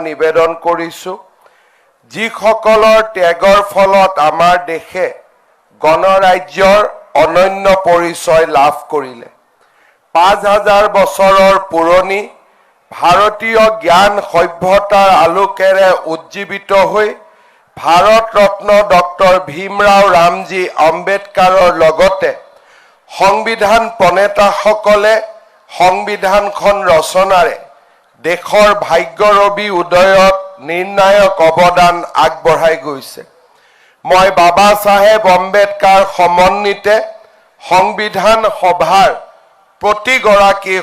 নিবেদন কৰিছো যিসকলৰ ত্যাগৰ ফলত আমাৰ দেশে গণৰাজ্যৰ অনন্য পৰিচয় লাভ কৰিলে 5000 বছৰৰ পুৰণি ভাৰতীয় জ্ঞান সভ্যতাৰ আলোকেৰে উজ্জীৱিত হৈ ভাৰত ৰত্ন ডক্টৰ ভীমৰাও ৰামজী আম্বেদকাৰৰ লগতে সংবিধান প্ৰণেতাসকলে সংবিধানখন ৰচনাৰে দেশৰ ভাগ্যৰবি উদয়ত নিৰ্ণায়ক অৱদান আগবঢ়াই গৈছে মই বাবা চাহেব আম্বেদকাৰ সমন্বিতে সংবিধান সভাৰ প্ৰতিগৰাকী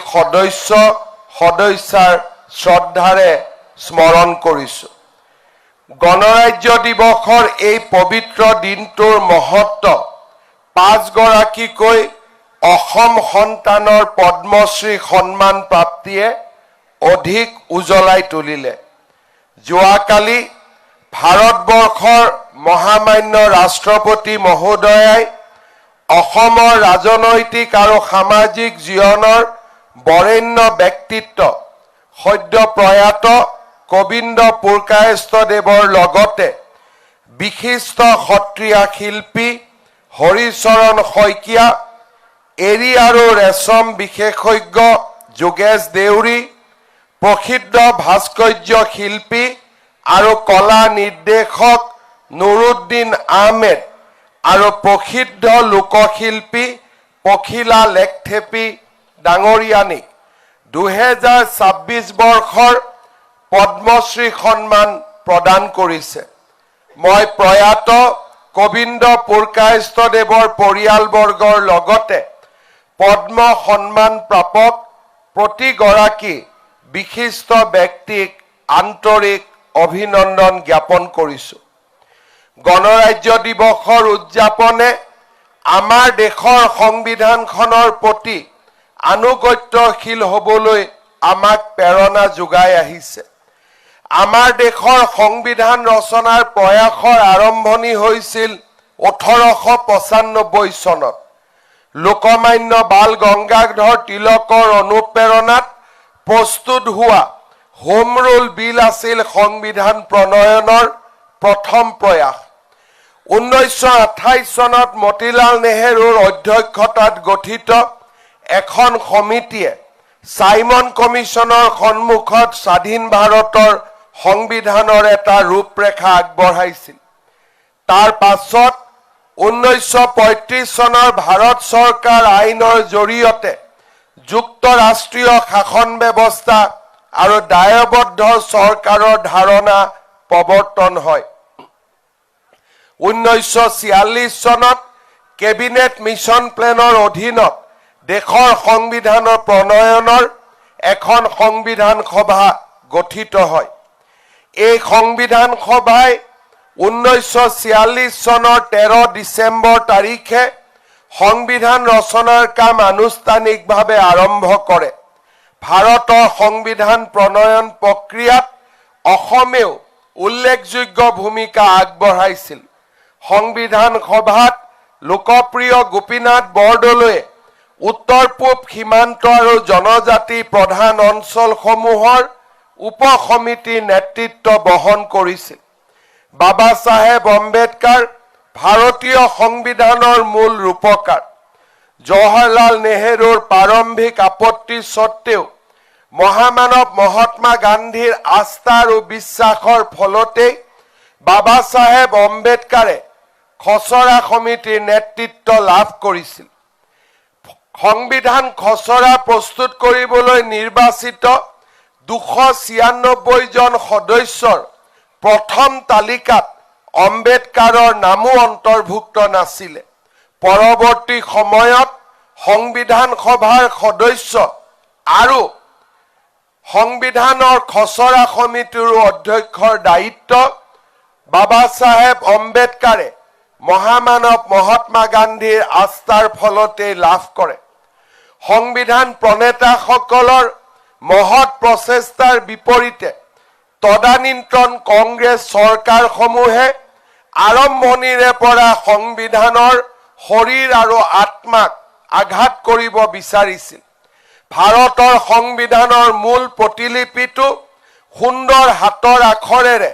সদস্যাৰ শ্ৰদ্ধাৰে স্মৰণ কৰিছো গণৰাজ্য দিৱসৰ এই পবিত্ৰ দিনটোৰ মহত্ব 5 গৰাকীকৈ অসম সন্তানৰ পদ্মশ্ৰী সন্মান প্ৰাপ্তিয়ে অধিক উজ্বলাই তুলিলে যোৱাকালি ভাৰতবৰ্ষৰ মহামান্য ৰাষ্ট্ৰপতি মহোদয়াই অসমৰ ৰাজনৈতিক আৰু সামাজিক জীৱনৰ বৰেণ্য ব্যক্তিত্ব সদ্য প্ৰয়াত গোবিন্দ পুৰকায়স্থদেৱৰ লগতে বিশিষ্ট সত্ৰীয়া শিল্পী হৰিচৰণ শইকীয়া এৰী আৰু ৰেশম বিশেষজ্ঞ যোগেশ দেউৰী প্ৰসিদ্ধ ভাস্কৰ্য শিল্পী আৰু কলা নিৰ্দেশক নুৰুদ্দিন আহমেদ আৰু প্ৰসিদ্ধ লোকশিল্পী পখিলা লেকথেপী ডাঙৰীয়ানীক 2026 বৰ্ষৰ পদ্মশ্ৰী সন্মান প্ৰদান কৰিছে মই প্ৰয়াত গোবিন্দ পুৰকায়স্থদেৱৰ পৰিয়ালবৰ্গৰ লগতে পদ্ম সন্মান প্ৰাপক প্ৰতিগৰাকী বিশিষ্ট ব্যক্তিক আন্তৰিক অভিনন্দন জ্ঞাপন কৰিছো গণৰাজ্য দিৱসৰ উদযাপনে আমাৰ দেশৰ সংবিধানখনৰ প্ৰতি আনুগত্যশীল হ'বলৈ আমাক প্ৰেৰণা যোগাই আহিছে আমাৰ দেশৰ সংবিধান ৰচনাৰ প্ৰয়াসৰ আৰম্ভণি হৈছিল 1895 চনত লোকমান্য বাল গংগাধৰ তিলকৰ অনুপ্ৰেৰণাত প্ৰস্তুত হোৱা হোম ৰুল বিল আছিল সংবিধান প্ৰণয়নৰ প্ৰথম প্ৰয়াস 1928 চনত মতিলাল নেহেৰুৰ অধ্যক্ষতাত গঠিত এখন সমিতিয়ে সাইমন কমিশনৰ সন্মুখত স্বাধীন ভাৰতৰ সংবিধানৰ এটা ৰূপৰেখা আগবঢ়াইছিল তাৰ পাছত 1935 চনৰ ভাৰত চৰকাৰ আইনৰ জৰিয়তে যুক্তৰাষ্ট্ৰীয় শাসন ব্যৱস্থা আৰু দায়বদ্ধ চৰকাৰৰ ধাৰণা প্ৰৱৰ্তন হয় 1946 চনত কেবিনেট মিছন প্লেনৰ অধীনত দেশৰ সংবিধানৰ প্ৰণয়নৰ এখন সংবিধান সভা গঠিত হয় এই সংবিধান সভাই 1946 চনৰ 13 ডিচেম্বৰ তাৰিখে সংবিধান ৰচনাৰ কাম আনুষ্ঠানিকভাৱে আৰম্ভ কৰে ভাৰতৰ সংবিধান প্ৰণয়ন প্ৰক্ৰিয়াত অসমেও উল্লেখযোগ্য ভূমিকা আগবঢ়াইছিল সংবিধান সভাত লোকপ্ৰিয় গোপীনাথ বৰদলৈয়ে উত্তৰ পূব সীমান্ত আৰু জনজাতি প্ৰধান অঞ্চলসমূহৰ উপসমিতিৰ নেতৃত্ব বহন কৰিছিল বাবা চাহেব আম্বেদকাৰ ভাৰতীয় সংবিধানৰ মূল ৰূপকাৰ জৱাহৰলাল নেহেৰুৰ প্ৰাৰম্ভিক আপত্তি সত্ত্বেও মহামানৱ মহাত্মা গান্ধীৰ আস্থা আৰু বিশ্বাসৰ ফলতে বাবা চাহেব আম্বেদকাৰে খচৰা সমিতিৰ নেতৃত্ব লাভ কৰিছিল সংবিধান খচৰা প্ৰস্তুত কৰিবলৈ নিৰ্বাচিত 296 জন সদস্যৰ প্ৰথম তালিকাত আম্বেদকাৰৰ নামো অন্তৰ্ভুক্ত নাছিল পৰৱৰ্তী সময়ত সংবিধান সভাৰ সদস্য আৰু সংবিধানৰ খচৰা সমিতিৰ অধ্যক্ষৰ দায়িত্ব বাবা চাহেব আম্বেদকাৰে মহামানৱ মহাত্মা গান্ধীৰ আস্থাৰ ফলতে লাভ কৰে সংবিধান প্ৰণেতাসকলৰ মহৎ প্ৰচেষ্টাৰ বিপৰীতে তদানীন্তন কংগ্ৰেছ চৰকাৰসমূহে আৰম্ভণিৰে পৰা সংবিধানৰ শৰীৰ আৰু আত্মাক আঘাত কৰিব বিচাৰিছিল ভাৰতৰ সংবিধানৰ মূল প্ৰতিলিপিটো সুন্দৰ হাতৰ আখৰেৰে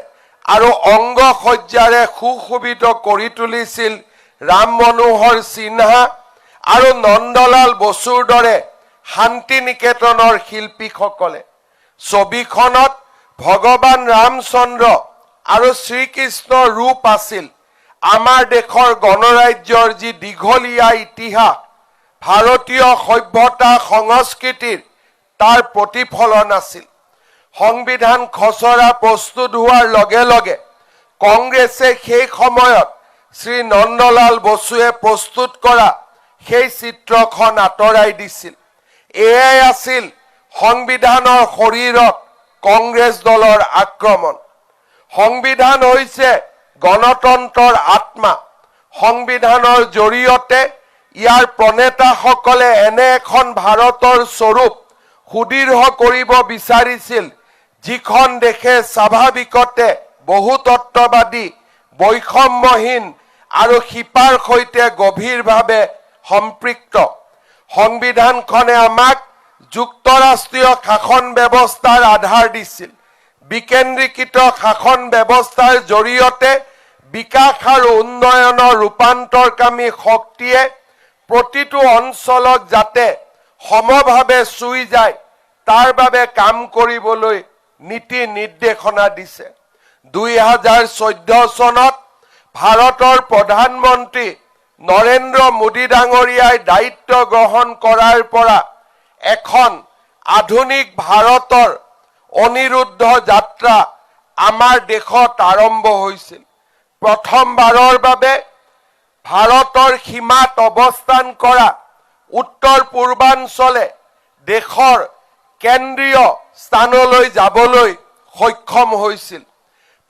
আৰু অংগ সজ্জাৰে সুশোভিত কৰি তুলিছিল ৰাম মনোহৰ সিনহা আৰু নন্দলাল বসুৰ দৰে শান্তি নিকেতনৰ শিল্পীসকলে। ছবিখনত ভগৱান ৰামচন্দ্ৰ আৰু শ্ৰীকৃষ্ণৰ ৰূপ আছিল। আমাৰ দেশৰ গণৰাজ্যৰ যি দীঘলীয়া ইতিহাস, ভাৰতীয় সভ্যতা সংস্কৃতিৰ তাৰ প্ৰতিফলন আছিল। সংবিধান খচৰা প্ৰস্তুত হোৱাৰ লগে লগে কংগ্ৰেছে সেই সময়ত শ্ৰী নন্দলাল বসুৱে প্ৰস্তুত কৰা সেই চিত্ৰখন আঁতৰাই দিছিল। এয়াই আছিল সংবিধানৰ শৰীৰত কংগ্ৰেছ দলৰ আক্ৰমণ। সংবিধান হৈছে গণতন্ত্ৰৰ আত্মা। সংবিধানৰ জৰিয়তে ইয়াৰ প্ৰণেতাসকলে এনে এখন ভাৰতৰ স্বৰূপ সুদৃঢ় কৰিব বিচাৰিছিল, যিখন দেশে স্বাভাৱিকতে বহুতত্ববাদী, বৈষম্যহীন আৰু শিপাৰ সৈতে গভীৰভাৱে সম্পৃক্ত। সংবিধানখনে আমাক যুক্তৰাষ্ট্ৰীয় শাসন ব্যৱস্থাৰ আধাৰ দিছিল। বিকেন্দ্ৰীকৃত শাসন ব্যৱস্থাৰ জৰিয়তে বিকাশ আৰু উন্নয়নৰ ৰূপান্তৰকামী শক্তিয়ে প্ৰতিটো অঞ্চলক যাতে সমভাৱে চুই যায় তাৰ বাবে কাম কৰিবলৈ নীতি নিৰ্দেশনা দিছে। 2014 চনত ভাৰতৰ প্ৰধানমন্ত্ৰী নৰেন্দ্ৰ মোদী ডাঙৰীয়াই দায়িত্ব গ্ৰহণ কৰাৰ পৰা এখন আধুনিক ভাৰতৰ অনিৰুদ্ধ যাত্ৰা আমাৰ দেশত আৰম্ভ হৈছিল। প্ৰথমবাৰৰ বাবে ভাৰতৰ সীমাত অৱস্থান কৰা উত্তৰ পূৰ্বাঞ্চলে দেশৰ কেন্দ্ৰীয় স্থানলৈ যাবলৈ সক্ষম হৈছিল।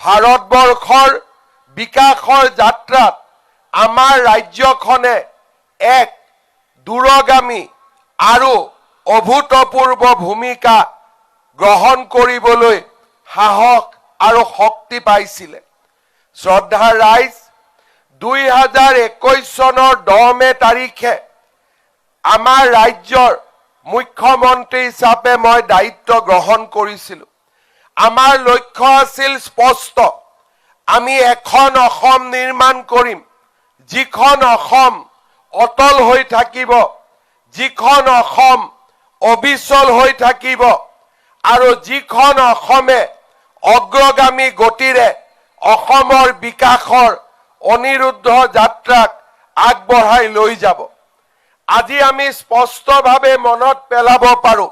ভাৰতবৰ্ষৰ বিকাশৰ যাত্ৰাত আমাৰ ৰাজ্যখনে এক দূৰগামী আৰু অভূতপূৰ্ব ভূমিকা গ্ৰহণ কৰিবলৈ সাহস আৰু শক্তি পাইছিলে। শ্ৰদ্ধাৰ ৰাইজ, 2021 চনৰ 10 মে তাৰিখে আমাৰ ৰাজ্যৰ মুখ্যমন্ত্ৰী হিচাপে মই দায়িত্ব গ্ৰহণ কৰিছিলোঁ। আমাৰ লক্ষ্য আছিল স্পষ্ট। আমি এখন অসম নিৰ্মাণ কৰিম, যিখন অসম অটল হৈ থাকিব, যিখন অসম অবিচল হৈ থাকিব আৰু যিখন অসমে অগ্ৰগামী গতিৰে অসমৰ বিকাশৰ অনিৰুদ্ধ যাত্ৰাক আগবঢ়াই লৈ যাব। আজি আমি স্পষ্টভাৱে মনত পেলাব পাৰোঁ,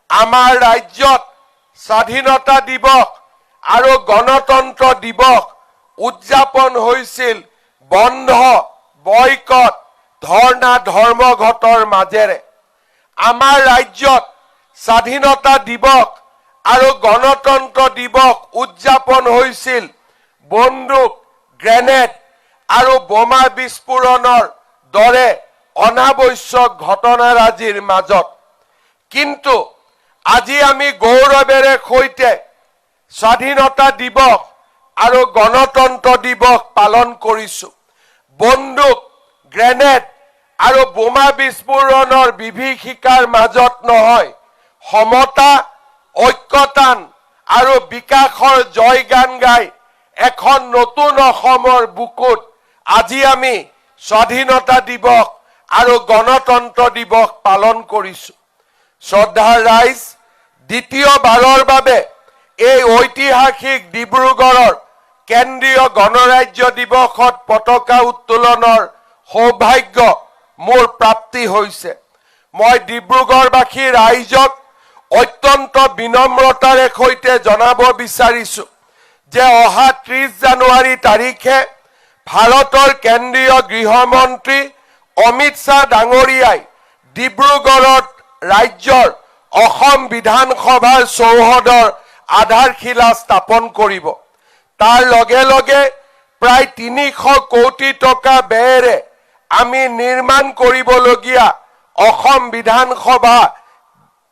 আমাৰ ৰাজ্যত স্বাধীনতা দিৱস আৰু গণতন্ত্ৰ দিৱস উদযাপন হৈছিল বন্ধ, বয়কট, ধৰ্ণা, ধৰ্মঘটৰ মাজেৰে। আমাৰ ৰাজ্যত স্বাধীনতা দিৱস আৰু গণতন্ত্ৰ দিৱস উদযাপন হৈছিল বন্দুক, গ্ৰেনেড আৰু বোমা বিস্ফোৰণৰ দৰে অনাৱশ্যক ঘটনাৰাজিৰ মাজত। কিন্তু আজি আমি গৌৰৱেৰে সৈতে স্বাধীনতা দিৱস আৰু গণতন্ত্ৰ দিৱস পালন কৰিছোঁ। বন্দুক, গ্ৰেনেড আৰু বোমা বিস্ফোৰণৰ বিভীষিকাৰ মাজত নহয়, সমতা, ঐক্যতান আৰু বিকাশৰ জয়গান গাই এখন নতুন অসমৰ বুকুত আজি আমি স্বাধীনতা দিৱস আৰু গণতন্ত্ৰ দিৱস পালন কৰিছোঁ। শ্ৰদ্ধাৰ ৰাইজ, দ্বিতীয়বাৰৰ বাবে এই ঐতিহাসিক ডিব্ৰুগড়ৰ কেন্দ্ৰীয় গণৰাজ্য দিৱসত পতাকা উত্তোলনৰ সৌভাগ্য মোৰ প্ৰাপ্তি হৈছে। মই ডিব্ৰুগড়বাসী ৰাইজক অত্যন্ত বিনম্ৰতাৰে সৈতে জনাব বিচাৰিছোঁ যে অহা 30 জানুৱাৰী তাৰিখে ভাৰতৰ কেন্দ্ৰীয় গৃহমন্ত্ৰী অমিত শ্বাহ ডাঙৰীয়াই ডিব্ৰুগড়ত ৰাজ্যৰ অসম বিধানসভাৰ চৌহদৰ আধাৰশিলা স্থাপন কৰিব। তাৰ লগে লগে প্ৰায় 300 কোটি টকা ব্যয়েৰে আমি নিৰ্মাণ কৰিবলগীয়া অসম বিধানসভা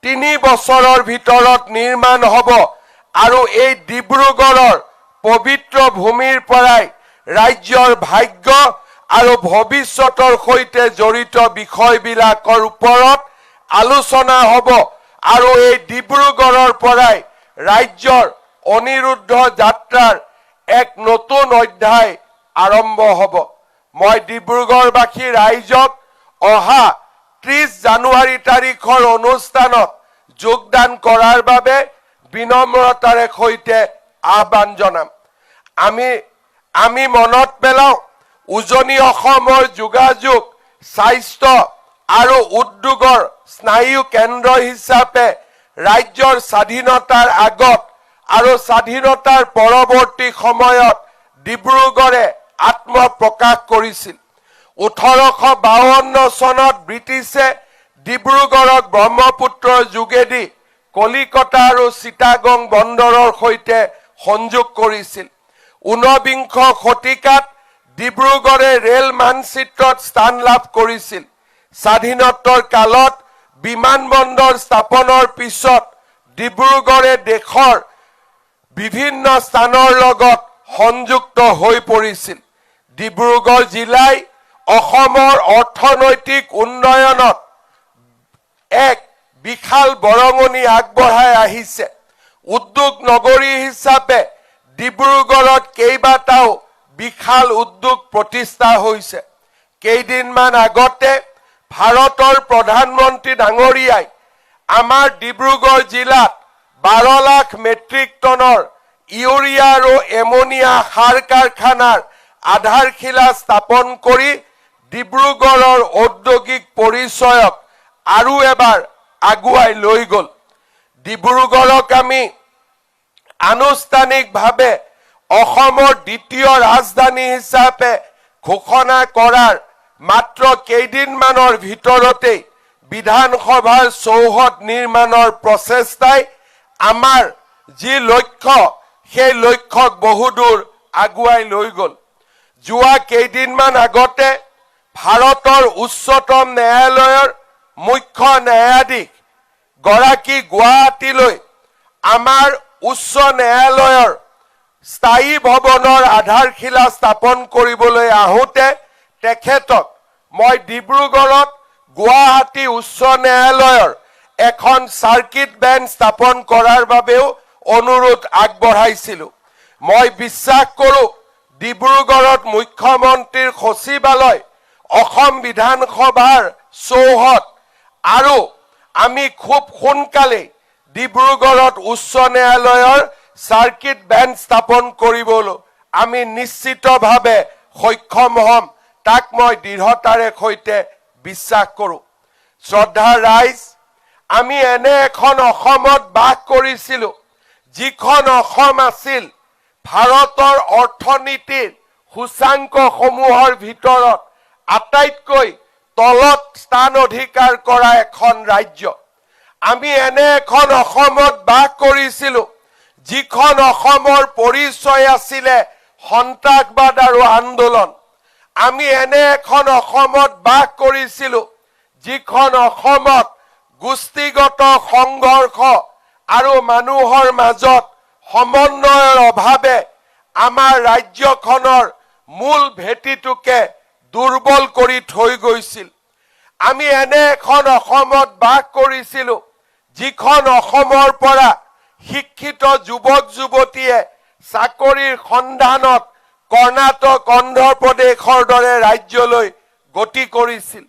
3 বছৰৰ ভিতৰত নিৰ্মাণ হ'ব আৰু এই ডিব্ৰুগড়ৰ পবিত্ৰ ভূমিৰ পৰাই ৰাজ্যৰ ভাগ্য আৰু ভৱিষ্যতৰ সৈতে জড়িত বিষয়বিলাকৰ ওপৰত আলোচনা হ'ব আৰু এই ডিব্ৰুগড়ৰ পৰাই ৰাজ্যৰ অনিৰুদ্ধ যাত্ৰাৰ এক নতুন অধ্যায় আৰম্ভ হ'ব। মই ডিব্ৰুগড়বাসী ৰাইজক অহা 30 জানুৱাৰী তাৰিখৰ অনুষ্ঠানত যোগদান কৰাৰ বাবে বিনম্ৰতাৰে সৈতে আহ্বান জনাম। আমি মনত পেলাওঁ উজনি অসমৰ যোগাযোগ, স্বাস্থ্য আৰু উদ্যোগৰ স্নায়ু কেন্দ্ৰ হিচাপে ৰাজ্যৰ স্বাধীনতাৰ আগত আৰু স্বাধীনতাৰ পৰৱৰ্তী সময়ত ডিব্ৰুগড়ে আত্মপ্ৰকাশ কৰিছিল। 1852 চনত ব্ৰিটিছে ডিব্ৰুগড়ক ব্ৰহ্মপুত্ৰৰ যোগেদি কলিকতা আৰু চিটাগং বন্দৰৰ সৈতে সংযোগ কৰিছিল। 19বিংশ শতিকাত ডিব্ৰুগড়ে ৰেল মানচিত্ৰত স্থান লাভ কৰিছিল। স্বাধীনোত্তৰ কালত বিমানবন্দৰ স্থাপনৰ পিছত ডিব্ৰুগড়ে দেশৰ বিভিন্ন স্থানৰ লগত সংযুক্ত হৈ পৰিছিল। ডিব্ৰুগড় জিলাই অসমৰ অৰ্থনৈতিক উন্নয়নত এক বিশাল বৰঙণি আগবঢ়াই আহিছে। উদ্যোগ নগৰী হিচাপে ডিব্ৰুগড়ত কেইবাটাও বিশাল উদ্যোগ প্ৰতিষ্ঠা হৈছে। কেইদিনমান আগতে ভাৰতৰ প্ৰধানমন্ত্ৰী ডাঙৰীয়াই আমাৰ ডিব্ৰুগড় জিলাত 12 লাখ মেট্ৰিক টনৰ ইউৰিয়া আৰু এমনিয়া সাৰ কাৰখানাৰ আধাৰশিলা স্থাপন কৰি ডিব্ৰুগড়ৰ ঔদ্যোগিক পৰিচয়ক আৰু এবাৰ আগুৱাই লৈ গ'ল। ডিব্ৰুগড়ক আমি আনুষ্ঠানিকভাৱে অসমৰ দ্বিতীয় ৰাজধানী হিচাপে ঘোষণা কৰাৰ মাত্ৰ কেইদিনমানৰ ভিতৰতেই বিধানসভাৰ চৌহদ নিৰ্মাণৰ প্ৰচেষ্টাই আমাৰ যি লক্ষ্য সেই লক্ষ্যক বহুদূৰ আগুৱাই লৈ গ'ল। যোৱা কেইদিনমান আগতে ভাৰতৰ উচ্চতম ন্যায়ালয়ৰ মুখ্য ন্যায়াধীশ গৰাকী গুৱাহাটীলৈ আমাৰ উচ্চ ন্যায়ালয়ৰ স্থায়ী ভৱনৰ আধাৰশিলা স্থাপন কৰিবলৈ আহোঁতে তেখেতক মই ডিব্ৰুগড়ত গুৱাহাটী উচ্চ ন্যায়ালয়ৰ এখন চাৰ্কিট বেঞ্চ স্থাপন কৰাৰ বাবেও অনুৰোধ আগবঢ়াইছিলোঁ। মই বিশ্বাস কৰোঁ ডিব্ৰুগড়ত মুখ্যমন্ত্ৰীৰ সচিবালয়, অসম বিধানসভাৰ চৌহদ আৰু আমি খুব সোনকালেই ডিব্ৰুগড়ত উচ্চ ন্যায়ালয়ৰ চাৰ্কিট বেঞ্চ স্থাপন কৰিবলৈ আমি নিশ্চিতভাৱে সক্ষম হ'ম, তাক মই দৃঢ়তাৰে সৈতে বিশ্বাস কৰোঁ। শ্ৰদ্ধা ৰাইজ, আমি এনে এখন অসমত বাস কৰিছিলোঁ যিখন অসম আছিল ভাৰতৰ অৰ্থনীতিৰ সূচাংকসমূহৰ ভিতৰত আটাইতকৈ তলত স্থান অধিকাৰ কৰা এখন ৰাজ্য। আমি এনে এখন অসমত বাস কৰিছিলোঁ যিখন অসমৰ পৰিচয় আছিলে সন্ত্ৰাসবাদ আৰু আন্দোলন। আমি এনে এখন অসমত বাস কৰিছিলোঁ যিখন অসমত গোষ্ঠীগত সংঘৰ্ষ আৰু মানুহৰ মাজত সমন্বয়ৰ অভাৱে আমাৰ ৰাজ্যখনৰ মূল ভেটিটোকে দুৰ্বল কৰি থৈ গৈছিল। আমি এনে এখন অসমত বাস কৰিছিলোঁ যিখন অসমৰ পৰা শিক্ষিত যুৱক যুৱতীয়ে চাকৰিৰ সন্ধানত কৰ্ণাটক, অন্ধ্ৰ প্ৰদেশৰ দৰে ৰাজ্যলৈ গতি কৰিছিল।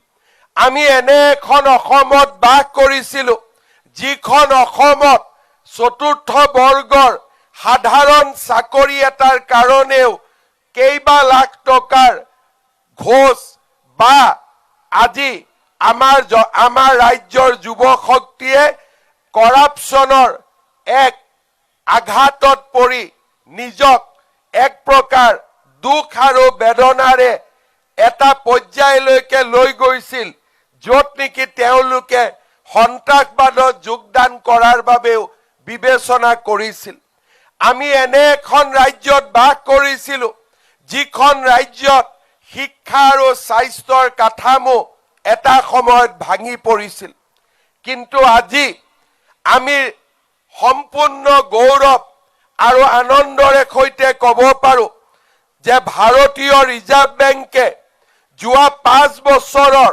আমি এনে এখন অসমত বাস কৰিছিলোঁ যিখন অসমত চতুৰ্থ বৰ্গৰ সাধাৰণ চাকৰি এটাৰ কাৰণেও কেইবা লাখ টকাৰ ঘোষ বা আজি আমাৰ ৰাজ্যৰ যুৱ শক্তিয়ে কৰাপশ্যনৰ এক আঘাতত পৰি নিজক এক প্ৰকাৰ দুখ আৰু বেদনাৰে এটা পৰ্যায়লৈকে লৈ গৈছিল, য'ত নেকি তেওঁলোকে সন্ত্ৰাসবাদত যোগদান কৰাৰ বাবেও বিবেচনা কৰিছিল। আমি এনে এখন ৰাজ্যত বাস কৰিছিলোঁ যিখন ৰাজ্যত শিক্ষা আৰু স্বাস্থ্যৰ কাঠামো এটা সময়ত ভাঙি পৰিছিল। কিন্তু আজি আমি সম্পূৰ্ণ গৌৰৱ আৰু আনন্দৰে সৈতে ক'ব পাৰোঁ যে ভাৰতীয় ৰিজাৰ্ভ বেংকে যোৱা 5 বছৰৰ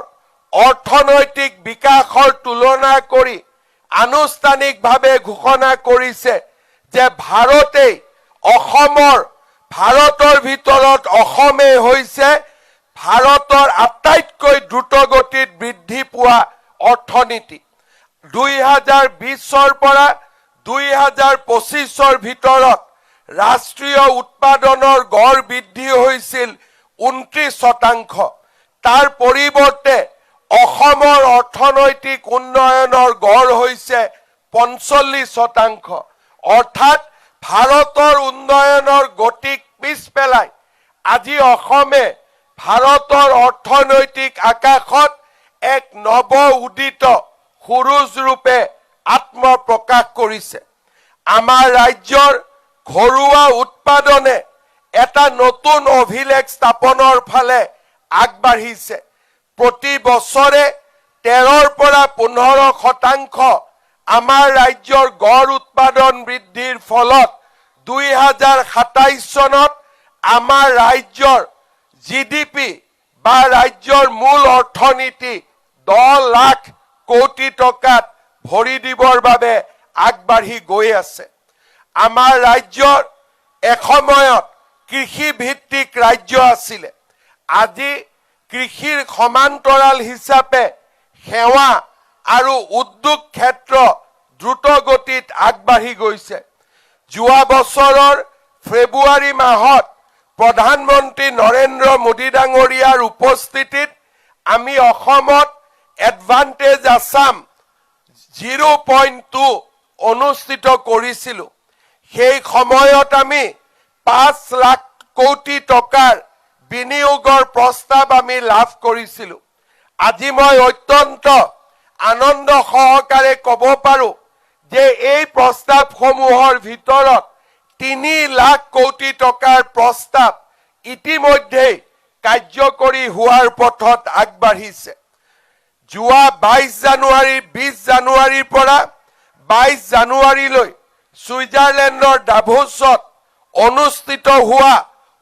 অৰ্থনৈতিক বিকাশৰ তুলনা কৰি আনুষ্ঠানিকভাৱে ঘোষণা কৰিছে যে ভাৰতৰ ভিতৰত অসমেই হৈছে ভাৰতৰ আটাইতকৈ দ্ৰুতগতিত বৃদ্ধি পোৱা অৰ্থনীতি 2020 পৰা 2025 ভিতৰত ৰাষ্ট্ৰীয় উৎপাদনৰ গড় বৃদ্ধি হৈছিল 29%। তাৰ পৰিৱৰ্তে অসমৰ অৰ্থনৈতিক উন্নয়নৰ গড় হৈছে 45%। অৰ্থাৎ ভাৰতৰ উন্নয়নৰ গতিক পিছ পেলাই আজি অসমে ভাৰতৰ অৰ্থনৈতিক আকাশত এক নৱ উদিত সুৰুজ ৰূপে আত্মপ্ৰকাশ কৰিছে। আমাৰ ৰাজ্যৰ ঘৰুৱা উৎপাদনে এটা নতুন অভিলেখ স্থাপনৰ ফালে আগবাঢ়িছে। প্ৰতি বছৰে 13 পৰা 15% আমাৰ ৰাজ্যৰ গড় উৎপাদন বৃদ্ধিৰ ফলত 2027 চনত আমাৰ ৰাজ্যৰ জিডিপি বা ৰাজ্যৰ মূল অৰ্থনীতি 10 লাখ কোটি টকাত ভৰি দিবৰ বাবে আগবাঢ়ি গৈ আছে। আমাৰ ৰাজ্যৰ এসময়ত কৃষি ভিত্তিক ৰাজ্য আছিলে। আজি কৃষিৰ সমান্তৰাল হিচাপে সেৱা আৰু উদ্যোগ ক্ষেত্ৰ দ্ৰুত গতিত আগবাঢ়ি গৈছে। যোৱা বছৰৰ ফেব্ৰুৱাৰী মাহত প্ৰধানমন্ত্ৰী নৰেন্দ্ৰ মোদী ডাঙৰীয়াৰ উপস্থিতিত আমি অসমত এডভান্টেজ আসাম 0.2 অনুষ্ঠিত কৰিছিলোঁ। সেই সময়ত আমি 5 লাখ কোটি টকাৰ বিনিয়োগৰ প্ৰস্তাৱ আমি লাভ কৰিছিলোঁ। আজি মই অত্যন্ত আনন্দ সহকাৰে ক'ব পাৰো যে এই প্ৰস্তাৱসমূহৰ ভিতৰত 3 লাখ কোটি টকাৰ প্ৰস্তাৱ ইতিমধ্যে কাৰ্যকৰী হোৱাৰ পথত আগবাঢ়িছে। যোৱা 20 জানুৱাৰীৰ পৰা 22 জানুৱাৰীলৈ ছুইজাৰলেণ্ডৰ ডাভোছত অনুষ্ঠিত হোৱা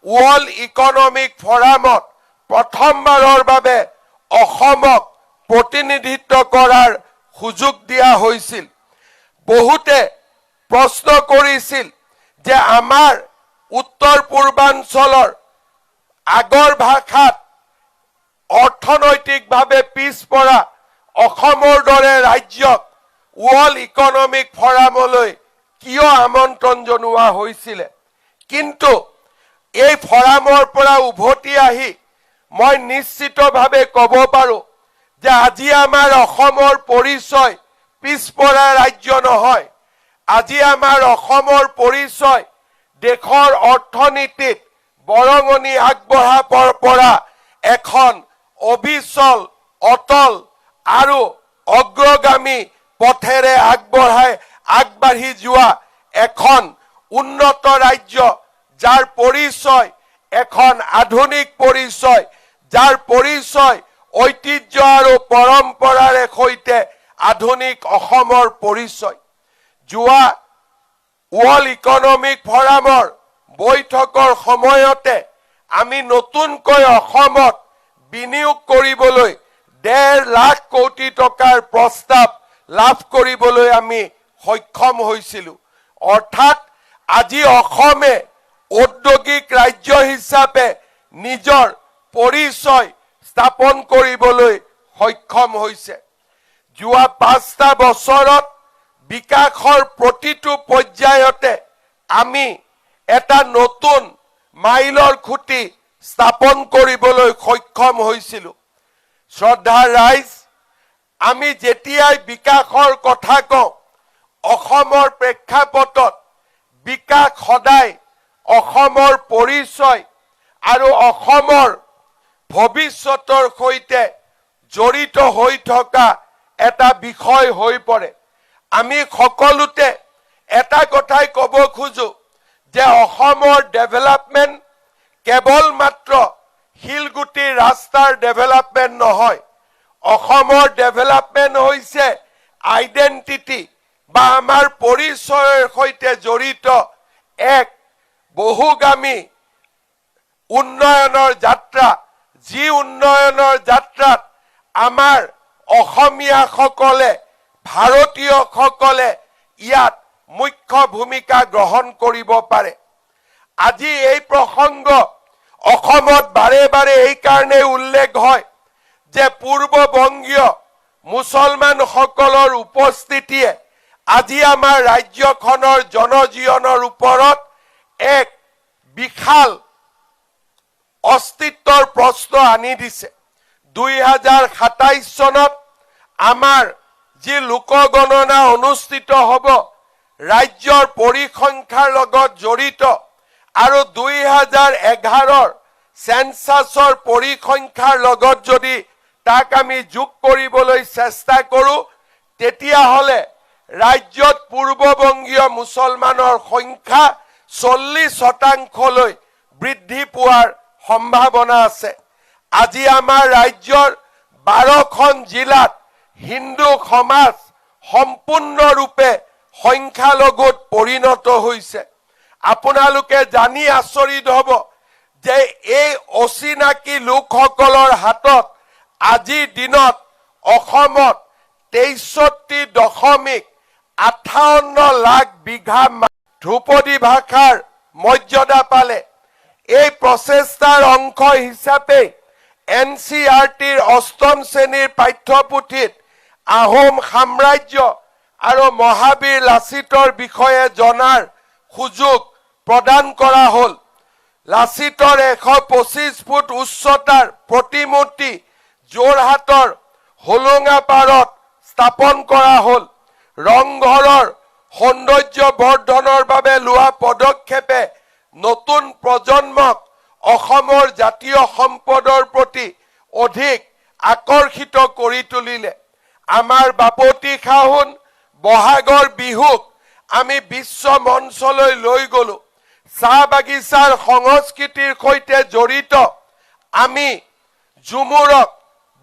ৱৰ্ল্ড ইকনমিক ফৰামত প্ৰথমবাৰৰ বাবে অসমক প্ৰতিনিধিত্ব কৰাৰ সুযোগ দিয়া হৈছিল। বহুতে প্ৰশ্ন কৰিছিল যে আমাৰ উত্তৰ পূৰ্বাঞ্চলৰ আগৰ ভাষাত অৰ্থনৈতিকভাৱে পিছপৰা অসমৰ দৰে ৰাজ্যক ৱৰ্ল্ড ইকনমিক ফৰামলৈ কিয় আমন্ত্ৰণ জনোৱা হৈছিলে। কিন্তু এই ফৰামৰ পৰা উভতি আহি মই নিশ্চিতভাৱে ক'ব পাৰো যে আজি আমাৰ অসমৰ পৰিচয় পিছপৰা ৰাজ্য নহয়। আজি আমাৰ অসমৰ পৰিচয় দেশৰ অৰ্থনীতিত বৰঙণি আগবঢ়াবৰ পৰা এখন অবিচল অটল আৰু অগ্ৰগামী পথেৰে আগবাঢ়ি যোৱা এখন উন্নত ৰাজ্য, যাৰ পৰিচয় এখন আধুনিক পৰিচয়, যাৰ পৰিচয় ঐতিহ্য আৰু পৰম্পৰাৰে সৈতে আধুনিক অসমৰ পৰিচয়। যোৱা ৱৰ্ল্ড ইকনমিক ফৰামৰ বৈঠকৰ সময়তে আমি নতুনকৈ অসমত বিনিয়োগ কৰিবলৈ 1.5 লাখ কোটি টকাৰ প্ৰস্তাৱ লাভ কৰিবলৈ আমি সক্ষম হৈছিলোঁ। অৰ্থাৎ আজি অসমে ঔদ্যোগিক ৰাজ্য হিচাপে নিজৰ পৰিচয় স্থাপন কৰিবলৈ সক্ষম হৈছে। যোৱা 5টা বছৰত বিকাশৰ প্ৰতিটো পৰ্যায়তে আমি এটা নতুন মাইলৰ খুঁটি স্থাপন কৰিবলৈ সক্ষম হৈছিলোঁ। শ্ৰদ্ধাৰ ৰাইজ, আমি যেতিয়াই বিকাশৰ কথা কওঁ অসমৰ প্ৰেক্ষাপটত বিকাশ সদায় অসমৰ পৰিচয় আৰু অসমৰ ভৱিষ্যতৰ সৈতে জড়িত হৈ থকা এটা বিষয় হৈ পৰে। আমি সকলোতে এটা কথাই ক'ব খোজো যে অসমৰ ডেভেলপমেণ্ট কেৱল মাত্ৰ শিলগুটি ৰাস্তাৰ ডেভেলপমেণ্ট নহয়। অসমৰ ডেভেলপমেণ্ট হৈছে আইডেণ্টিটি বা আমাৰ পৰিচয়ৰ সৈতে জড়িত এক বহুগামী উন্নয়নৰ যাত্ৰা, যি উন্নয়নৰ যাত্ৰাত আমাৰ অসমীয়াসকলে, ভাৰতীয়সকলে ইয়াত মুখ্য ভূমিকা গ্ৰহণ কৰিব পাৰে। আজি এই প্ৰসংগ অসমত বাৰে বাৰে এই কাৰণে উল্লেখ হয় যে পূৰ্ববংগীয় মুছলমানসকলৰ উপস্থিতিয়ে আজি আমাৰ ৰাজ্যখনৰ জনজীৱনৰ ওপৰত এক বিশাল অস্তিত্বৰ প্ৰশ্ন আনি দিছে। 2027 চনত আমাৰ যি লোকগণনা অনুষ্ঠিত হ'ব, ৰাজ্যৰ পৰিসংখ্যাৰ লগত জড়িত আৰু 2011ৰ সেন্সাছৰ পৰিসংখ্যাৰ লগত যদি তাক আমি যোগ কৰিবলৈ চেষ্টা কৰোঁ, তেতিয়াহ'লে ৰাজ্যত পূৰ্ববংগীয় মুছলমানৰ সংখ্যা 40% বৃদ্ধি পোৱাৰ সম্ভাৱনা আছে। আজি আমাৰ ৰাজ্যৰ 12খন জিলাত হিন্দু সমাজ সম্পূৰ্ণৰূপে সংখ্যালঘুত পৰিণত হৈছে। আপোনালোকে জানি আচৰিত হ'ব যে এই অচিনাকি লোকসকলৰ হাতত আজিৰ দিনত অসমত 63.58 লাখ বিঘা ধ্ৰুপদী ভাষাৰ মৰ্যাদা পালে। এই প্ৰচেষ্টাৰ অংশ হিচাপে NCERTৰ 8ম শ্ৰেণীৰ পাঠ্যপুথিত আহোম সাম্ৰাজ্য আৰু মহাবীৰ লাচিতৰ বিষয়ে জনাৰ সুযোগ প্ৰদান কৰা হ'ল। লাচিতৰ 125 ফুট উচ্চতাৰ প্ৰতিমূৰ্তি যোৰহাটৰ হোলোঙাপাৰত স্থাপন কৰা হ'ল। ৰংঘৰৰ সৌন্দৰ্য বৰ্ধনৰ বাবে লোৱা পদক্ষেপে নতুন প্ৰজন্মক অসমৰ জাতীয় সম্পদৰ প্ৰতি অধিক আকৰ্ষিত কৰি তুলিলে। আমাৰ বাপতি সাহোন বহাগৰ বিহুক আমি বিশ্ব মঞ্চলৈ লৈ গলো। চাহ বাগিচাৰ সংস্কৃতিৰ সৈতে জড়িত আমি ঝুমুৰক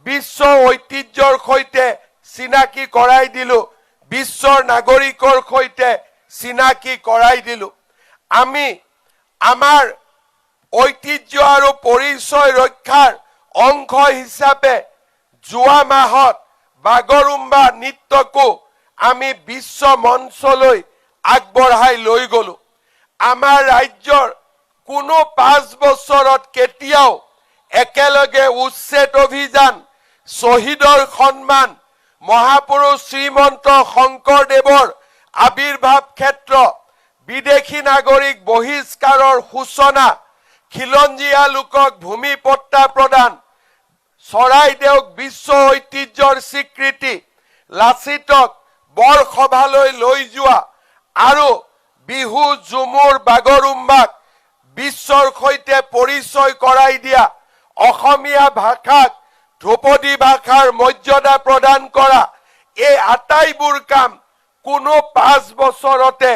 বিশ্ব ঐতিহ্যৰ সৈতে চিনাকি কৰাই দিলো, বিশ্বৰ নাগৰিকৰ সৈতে চিনাকি কৰাই দিলো। আমি আমাৰ ঐতিহ্য আৰু পৰিচয় ৰক্ষাৰ অংশ হিচাপে যোৱা মাহত বাগৰুম্বা নৃত্যকো আমি বিশ্ব মঞ্চলৈ আগবঢ়াই লৈ গলো। আমাৰ ৰাজ্যৰ কোনো 5 বছৰত কেতিয়াও একেলগে উচ্ছেদ অভিযান, শ্বহীদৰ সন্মান, মহাপুৰুষ শ্ৰীমন্ত শংকৰদেৱৰ আবিৰ্ভাৱ ক্ষেত্ৰ, বিদেশী নাগৰিক বহিষ্কাৰৰ সূচনা, খিলঞ্জীয়া লোকক ভূমি পট্টা প্ৰদান, চৰাইদেউক বিশ্ব ঐতিহ্যৰ স্বীকৃতি, লাচিতক বৰসভালৈ লৈ যোৱা আৰু বিহু ঝুমুৰ বাগৰুম্বাক বিশ্বৰ সৈতে পৰিচয় কৰাই দিয়া, অসমীয়া ভাষাক ধ্ৰুপদী ভাষাৰ মৰ্যাদা প্ৰদান কৰা, এই আটাইবোৰ কাম কোনো 5 বছৰতে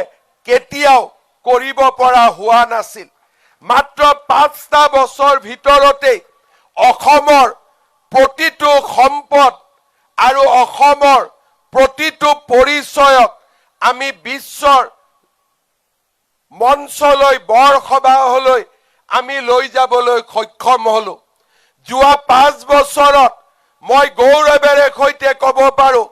কেতিয়াও কৰিব পৰা হোৱা নাছিল। মাত্ৰ 5টা বছৰ ভিতৰতে অসমৰ প্ৰতিটো সম্পদ আৰু অসমৰ প্ৰতিটো পৰিচয়ক আমি বিশ্বৰ মঞ্চলৈ বৰসভালৈ আমি লৈ যাবলৈ সক্ষম হলো। যোৱা 5 বছৰত মই গৌৰৱেৰে সৈতে ক'ব পাৰো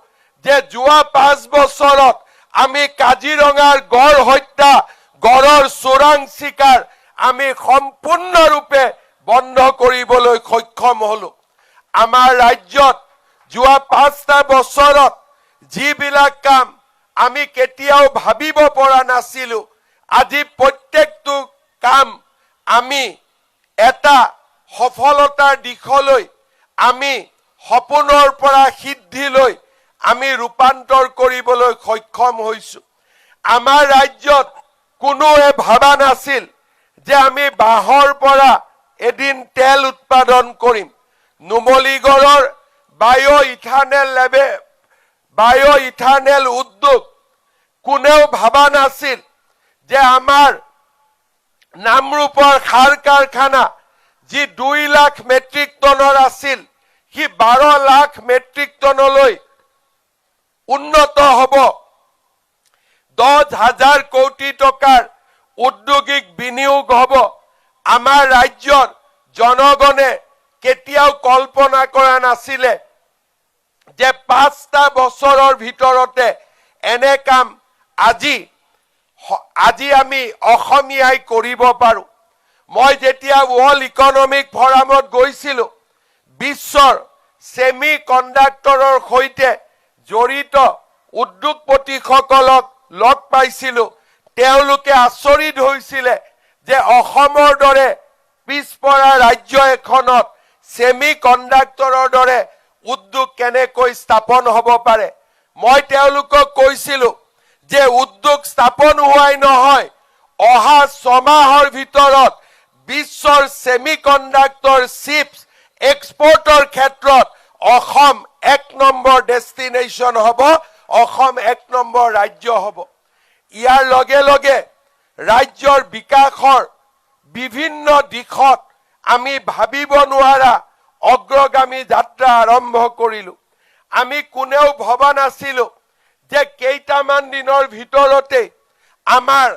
যে যোৱা 5 বছৰত আমি কাজিৰঙাৰ গড় হত্যা, গড়ৰ চোৰাং চিকাৰ আমি সম্পূৰ্ণৰূপে বন্ধ কৰিবলৈ সক্ষম হলো। আমাৰ ৰাজ্যত যোৱা 5টা বছৰত যিবিলাক কাম আমি কেতিয়াও ভাবিব পৰা নাছিলো, আজি প্ৰত্যেকটো কাম আমি এটা সফলতাৰ দিশলৈ, আমি সপোনৰ পৰা সিদ্ধিলৈ আমি ৰূপান্তৰ কৰিবলৈ সক্ষম হৈছো। আমাৰ ৰাজ্যত কোনোৱে ভাবা নাছিল যে আমি বাঁহৰ পৰা এদিন তেল উৎপাদন কৰিম। নুমলীগড়ৰ বায়' ইথানেল উদ্যোগ কোনেও ভাবা নাছিল যে আমাৰ নামৰূপৰ সাৰ কাৰখানা যি 2 লাখ মেট্ৰিক টনৰ আছিল, সি 12 লাখ মেট্ৰিক টনলৈ উন্নত হ'ব। 10,000 কোটি টকাৰ উদ্যোগিক বিনিয়োগ হ'ব। আমাৰ ৰাজ্যৰ জনগণে কেতিয়াও কল্পনা কৰা নাছিলে যে 5টা বছৰৰ ভিতৰতে এনে কাম আজি আজি আমি অসমীয়াই কৰিব পাৰো। মই যেতিয়া ৱৰ্ল্ড ইকনমিক ফৰামত গৈছিলো, বিশ্বৰ সেমি কণ্ডাক্টৰৰ সৈতে জড়িত উদ্যোগপতিসকলক লগ পাইছিলো। তেওঁলোকে আচৰিত হৈছিলে যে অসমৰ দৰে পিছপৰা ৰাজ্য এখনত সেমি কণ্ডাক্টৰৰ দৰে উদ্যোগ কেনেকৈ স্থাপন হ'ব পাৰে। মই তেওঁলোকক কৈছিলো যে উদ্যোগ স্থাপন হোৱাই নহয়, অহা 6 মাহৰ ভিতৰত বিশ্বৰ সেমি কণ্ডাক্টৰ চিপছ এক্সপোৰ্টৰ ক্ষেত্ৰত অসম 1 নম্বৰ ডেষ্টিনেশ্যন হ'ব, অসম 1 নম্বৰ ৰাজ্য হ'ব। ইয়াৰ লগে লগে ৰাজ্যৰ বিকাশৰ বিভিন্ন দিশত আমি ভাবিব নোৱাৰা অগ্ৰগামী যাত্ৰা আৰম্ভ কৰিলো। আমি কোনেও ভবা নাছিলো যে কেইটামান দিনৰ ভিতৰতে আমাৰ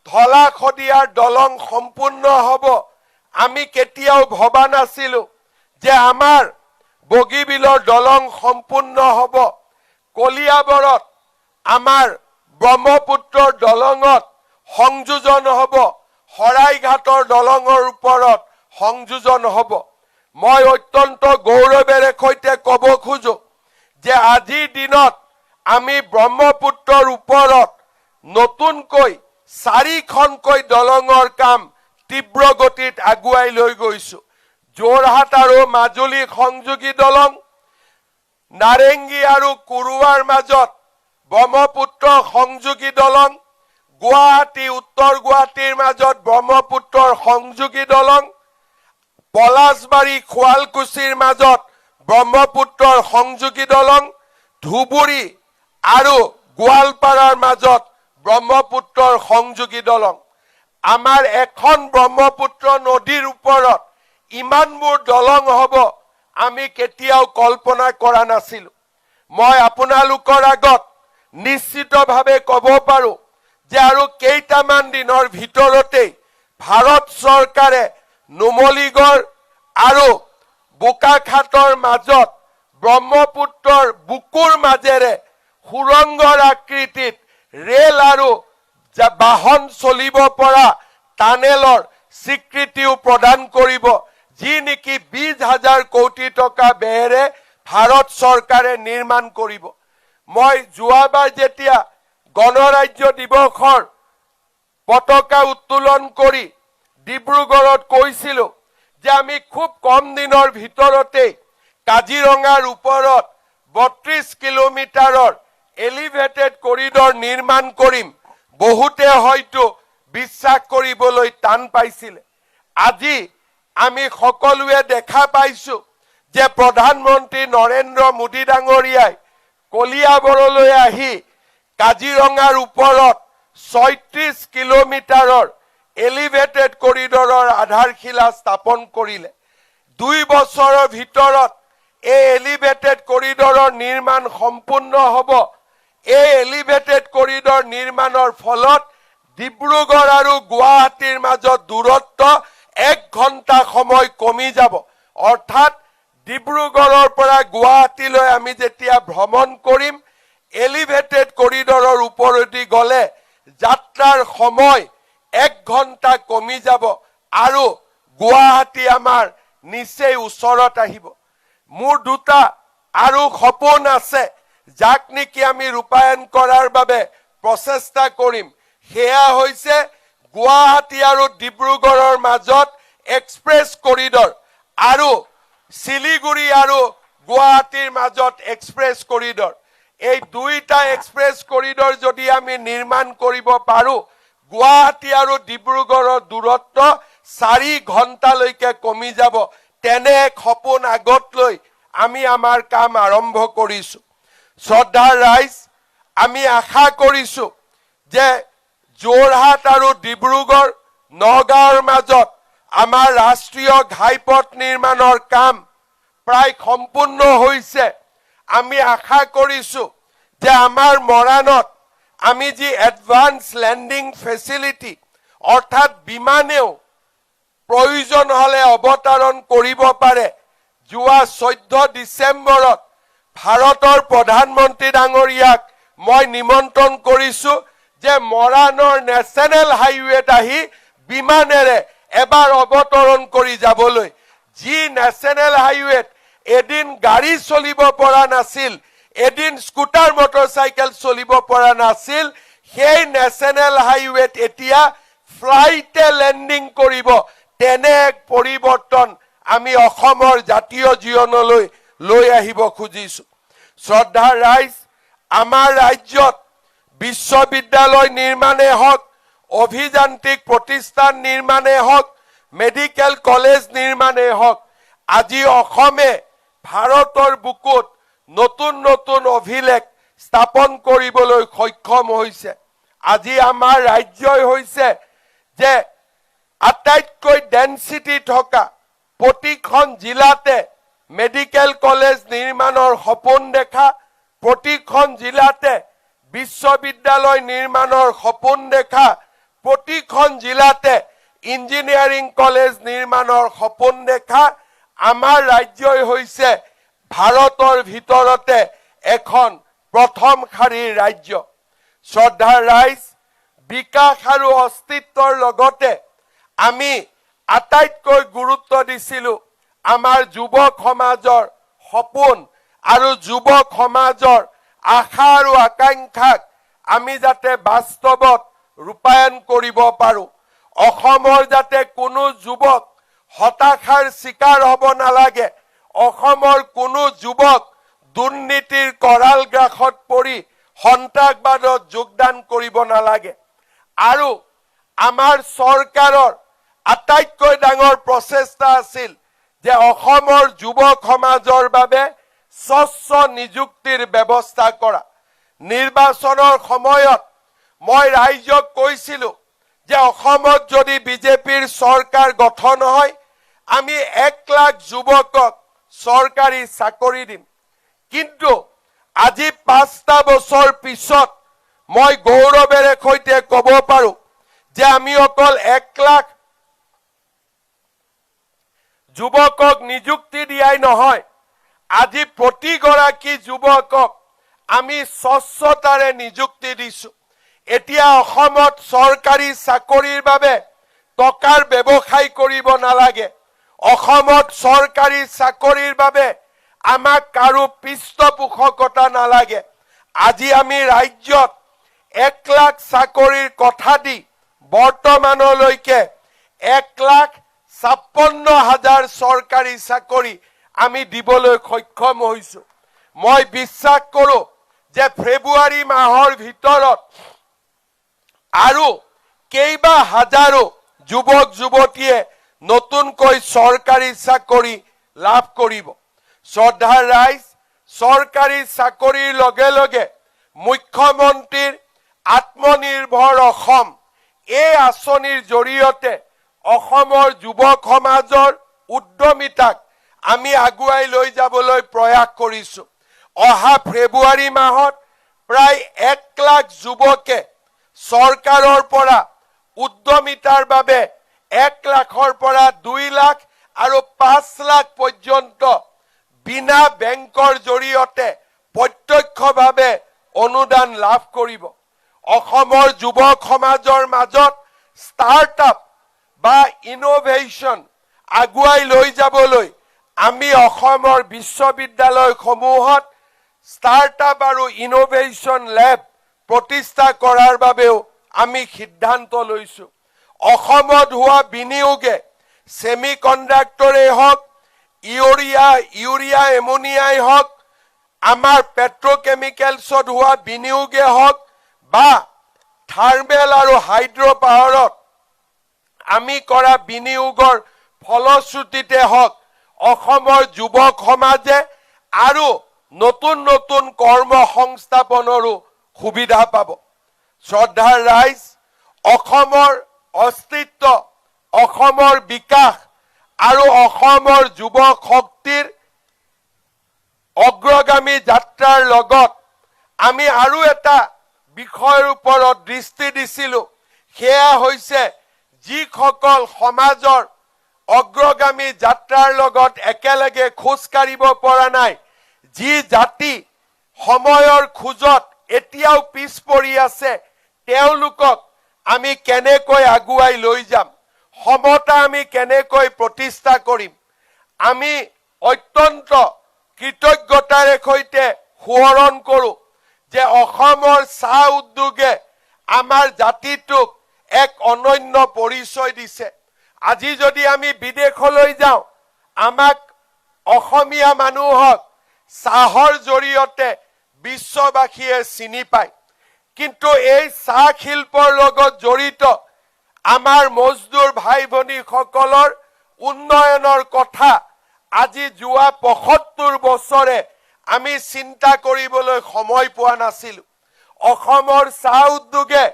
ধলা শদিয়াৰ দলং সম্পূৰ্ণ হ'ব। আমি কেতিয়াও ভবা নাছিলো যে আমাৰ বগীবিলৰ দলং সম্পূৰ্ণ হ'ব। কলিয়াবৰত আমাৰ ব্ৰহ্মপুত্ৰৰ দলঙত সংযোজন হ'ব, শৰাইঘাটৰ দলঙৰ ওপৰত সংযোজন হ'ব। মই অত্যন্ত গৌৰৱেৰে সৈতে ক'ব খোজো যে আজিৰ দিনত আমি ব্ৰহ্মপুত্ৰৰ ওপৰত নতুনকৈ 4খনকৈ দলঙৰ কাম তীব্ৰ গতিত আগুৱাই লৈ গৈছো। যোৰহাট আৰু মাজুলী সংযোগী দলং, নাৰেংগী আৰু কুৰুৱাৰ মাজত ব্ৰহ্মপুত্ৰ সংযোগী দলং, গুৱাহাটী উত্তৰ গুৱাহাটীৰ মাজত ব্ৰহ্মপুত্ৰৰ সংযোগী দলং, পলাশবাৰী শুৱালকুছিৰ মাজত ব্ৰহ্মপুত্ৰৰ সংযোগী দলং, ধুবুৰী আৰু গোৱালপাৰাৰ মাজত ব্ৰহ্মপুত্ৰৰ সংযোগী দলং। আমাৰ এখন ব্ৰহ্মপুত্ৰ নদীৰ ওপৰত ইমানবোৰ দলং হ'ব আমি কেতিয়াও কল্পনা কৰা নাছিলো। মই আপোনালোকৰ আগত নিশ্চিতভাৱে ক'ব পাৰো যে আৰু কেইটামান দিনৰ ভিতৰতেই ভাৰত চৰকাৰে নুমলীগড় আৰু বোকাখাতৰ মাজত ব্ৰহ্মপুত্ৰৰ বুকুৰ মাজেৰে সুৰংগৰ আকৃতিত ৰেল আৰু বাহন চলিব পৰা টানেলৰ স্বীকৃতিও প্ৰদান কৰিব, যি নেকি 20,000 কোটি টকা ব্যয়েৰে ভাৰত চৰকাৰে নিৰ্মাণ কৰিব। মই যোৱাবাৰ যেতিয়া গণৰাজ্য দিৱসৰ পতাকা উত্তোলন কৰি ডিব্ৰুগড়ত কৈছিলো যে আমি খুব কম দিনৰ ভিতৰতে কাজিৰঙাৰ ওপৰত 32 কিলোমিটাৰৰ এলিভেটেড কৰিডৰ নিৰ্মাণ কৰিম, বহুতে হয়তো বিশ্বাস কৰিবলৈ টান পাইছিলে। আজি আমি সকলোৱে দেখা পাইছো যে প্ৰধানমন্ত্ৰী নৰেন্দ্ৰ মোদী ডাঙৰীয়াই কলিয়াবৰলৈ আহি কাজিৰঙাৰ ওপৰত 36 কিলোমিটাৰৰ এলিভেটেড কৰিডৰৰ আধাৰশিলা স্থাপন কৰিলে। 2 বছৰৰ ভিতৰত এই এলিভেটেড কৰিডৰৰ নিৰ্মাণ সম্পূৰ্ণ হ'ব। এই এলিভেটেড কৰিডৰ নিৰ্মাণৰ ফলত ডিব্ৰুগড় আৰু গুৱাহাটীৰ মাজত দূৰত্ব 1 ঘণ্টা সময় কমি যাব। অৰ্থাৎ ডিব্ৰুগড়ৰ পৰা গুৱাহাটীলৈ আমি যেতিয়া ভ্ৰমণ কৰিম, এলিভেটেড কৰিডৰৰ ওপৰেদি গ'লে যাত্ৰাৰ সময় 1 ঘণ্টা কমি যাব আৰু গুৱাহাটী আমাৰ নিচেই ওচৰত আহিব। মোৰ দুটা আৰু সপোন আছে যাক নেকি আমি ৰূপায়ণ কৰাৰ বাবে প্ৰচেষ্টা কৰিম। সেয়া হৈছে গুৱাহাটী আৰু ডিব্ৰুগড়ৰ মাজত এক্সপ্ৰেছ কৰিডৰ আৰু শিলিগুৰি আৰু গুৱাহাটীৰ মাজত এক্সপ্ৰেছ কৰিডৰ। এই দুইটা এক্সপ্ৰেছ কৰিডৰ যদি আমি নিৰ্মাণ কৰিব পাৰো, গুৱাহাটী আৰু ডিব্ৰুগড়ৰ দূৰত্ব 4 ঘণ্টালৈকে কমি যাব। তেনে এক সপোন আগত লৈ আমি আমাৰ কাম আৰম্ভ কৰিছো। শ্ৰদ্ধাৰ ৰাইজ, আমি আশা কৰিছো যে যোৰহাট আৰু ডিব্ৰুগড় নগাঁৱৰ মাজত আমাৰ ৰাষ্ট্ৰীয় ঘাইপথ নিৰ্মাণৰ কাম প্ৰায় সম্পূৰ্ণ হৈছে। আমি আশা কৰিছো যে আমাৰ মৰাণত আমি যি এডভান্স লেণ্ডিং ফেচিলিটি অৰ্থাৎ বিমানেও প্ৰয়োজন হলে অৱতৰণ কৰিব পাৰে। যোৱা 14 ডিচেম্বৰত ভাৰতৰ প্ৰধানমন্ত্ৰী ডাঙৰীয়াক মই নিমন্ত্ৰণ কৰিছো যে মৰাণৰ নেশ্যনেল হাইৱেত আহি বিমানেৰে এবাৰ অৱতৰণ কৰি যাবলৈ, যি নেশ্যনেল হাইৱেত এদিন গাড়ী চলিব পৰা নাছিল, এদিন স্কুটাৰ মটৰচাইকেল চলিব পৰা নাছিল, সেই নেশ্যনেল হাইৱেত এতিয়া ফ্লাইটে লেণ্ডিং কৰিব। তেনে এক পৰিৱৰ্তন আমি অসমৰ জাতীয় জীৱনলৈ লৈ আহিব খুজিছো। শ্ৰদ্ধাৰ ৰাইজ, আমাৰ ৰাজ্যত বিশ্ববিদ্যালয় নিৰ্মাণে হওক, অভিযান্ত্ৰিক প্ৰতিষ্ঠান নিৰ্মাণে হওক, মেডিকেল কলেজ নিৰ্মাণে হওক, আজি অসমে ভাৰতৰ বুকুত নতুন নতুন অভিলেখ স্থাপন কৰিবলৈ সক্ষম হৈছে। আজি আমাৰ ৰাজ্যই হৈছে যে আটাইতকৈ ডেন্সিটি থকা প্ৰতিখন জিলাতে মেডিকেল কলেজ নিৰ্মাণৰ সপোন দেখা, প্ৰতিখন জিলাতে বিশ্ববিদ্যালয় নিৰ্মাণৰ সপোন দেখা, প্ৰতিখন জিলাতে ইঞ্জিনিয়াৰিং কলেজ নিৰ্মাণৰ সপোন দেখা। আমাৰ ৰাজ্যই হৈছে ভাৰতৰ ভিতৰতে এখন প্ৰথম শাৰীৰ ৰাজ্য। শ্ৰদ্ধাৰ ৰাইজ, বিকাশ আৰু অস্তিত্বৰ লগতে আমি আটাইতকৈ গুৰুত্ব দিছিলো আমাৰ যুৱক সমাজৰ সপোন আৰু যুৱক সমাজৰ আশা আৰু আকাংক্ষাক আমি যাতে বাস্তৱত ৰূপায়ণ কৰিব পাৰো। অসমৰ যাতে কোনো যুৱক হতাশাৰ চিকাৰ হ'ব নালাগে, অসমৰ কোনো যুৱক দুৰ্নীতিৰ কৰাল গ্ৰাসত পৰি সন্ত্ৰাসবাদত যোগদান কৰিব নালাগে। আৰু আমাৰ চৰকাৰৰ আটাইতকৈ ডাঙৰ প্ৰচেষ্টা আছিল যে অসমৰ যুৱক সমাজৰ বাবে স্বচ্ছ নিযুক্তিৰ ব্যৱস্থা কৰা। নিৰ্বাচনৰ সময়ত মই ৰাইজক কৈছিলো যে অসমত যদি বিজেপিৰ চৰকাৰ গঠন হয়, আমি 1 লাখ যুৱকক চৰকাৰী চাকৰি দিম। কিন্তু আজি 5টা বছৰ পিছত মই গৌৰৱেৰে সৈতে ক'ব পাৰো যে আমি অকল 1 লাখ যুৱকক নিযুক্তি দিয়াই নহয়, আজি প্ৰতিগৰাকী যুৱকক আমি স্বচ্ছতাৰে নিযুক্তি দিছো। এতিয়া অসমত চৰকাৰী চাকৰিৰ বাবে টকাৰ ব্যৱসায় কৰিব নালাগে। অসমত চৰকাৰী চাকৰিৰ বাবে আমাক কাৰো পৃষ্ঠপোষকতা নালাগে। আজি আমি ৰাজ্যত 1 লাখ চাকৰিৰ কথা দি বৰ্তমানলৈকে 1,56,000 চৰকাৰী চাকৰি আমি দিবলৈ সক্ষম হৈছো। মই বিশ্বাস কৰো যে ফেব্ৰুৱাৰী মাহৰ ভিতৰত আৰু কেইবা হাজাৰো যুৱক যুৱতীয়ে নতুনকৈ চৰকাৰী চাকৰি লাভ কৰিব। শ্ৰদ্ধাৰ ৰাইজ, চৰকাৰী চাকৰিৰ লগে লগে মুখ্যমন্ত্ৰীৰ আত্মনিৰ্ভৰ অসম এই আঁচনিৰ জৰিয়তে অসমৰ যুৱক সমাজৰ উদ্যমিতাক আমি আগুৱাই লৈ যাবলৈ প্ৰয়াস কৰিছো। অহা ফেব্ৰুৱাৰী মাহত প্ৰায় 1 লাখ যুৱকে চৰকাৰৰ পৰা উদ্যমিতাৰ বাবে 1 লাখৰ পৰা 2 লাখ আৰু 5 লাখ পৰ্যন্ত বিনা বেংকৰ জৰিয়তে প্ৰত্যক্ষভাৱে অনুদান লাভ কৰিব। অসমৰ যুৱক সমাজৰ মাজত ষ্টাৰ্টআপ বা ইনোভেশ্যন আগুৱাই লৈ যাবলৈ আমি অসমৰ বিশ্ববিদ্যালয়সমূহত ষ্টাৰ্টআপ আৰু ইনোভেশ্যন লেব প্ৰতিষ্ঠা কৰাৰ বাবেও আমি সিদ্ধান্ত লৈছো। অসমত হোৱা বিনিয়োগে সেমি কণ্ডাক্টৰেই হওক, ইউৰিয়া এমনিয়াই হওক, আমাৰ পেট্ৰকেমিকেলছত হোৱা বিনিয়োগে হওক বা থাৰ্মেল আৰু হাইড্ৰ পাৱাৰত আমি কৰা বিনিয়োগৰ ফলশ্ৰুতিতে হওক, অসমৰ যুৱক সমাজে আৰু নতুন নতুন কৰ্ম সংস্থাপনৰো সুবিধা পাব। শ্ৰদ্ধাৰ ৰাইজ, অসমৰ অস্তিত্ব, অসমৰ বিকাশ আৰু অসমৰ যুৱক শক্তিৰ অগ্ৰগামী যাত্ৰাৰ লগত আমি আৰু এটা বিষয়ৰ ওপৰত দৃষ্টি দিছিলো। সেয়া হৈছে যিসকল সমাজৰ অগ্ৰগামী যাত্ৰাৰ লগত একেলগে খোজ কাঢ়িব পৰা নাই, যি জাতি সময়ৰ খোজত এতিয়াও পিছ পৰি আছে, তেওঁলোকক আমি কেনেকৈ আগুৱাই লৈ যাম, সমতা আমি কেনেকৈ প্ৰতিষ্ঠা কৰিম। আমি অত্যন্ত কৃতজ্ঞতাৰে সৈতে সোঁৱৰণ কৰোঁ যে অসমৰ চাহ উদ্যোগে আমাৰ জাতিটোক এক অনন্য পৰিচয় দিছে। আজি যদি আমি বিদেশলৈ যাওঁ, আমাক অসমীয়া মানুহক চাহৰ জৰিয়তে বিশ্ববাসীয়ে চিনি পায়। কিন্তু এই চাহ শিল্পৰ লগত জড়িত আমাৰ মজদুৰ ভাই ভনীসকলৰ উন্নয়নৰ কথা আজি যোৱা ৭৫ বছৰে আমি চিন্তা কৰিবলৈ সময় পোৱা নাছিলোঁ। অসমৰ চাহ উদ্যোগে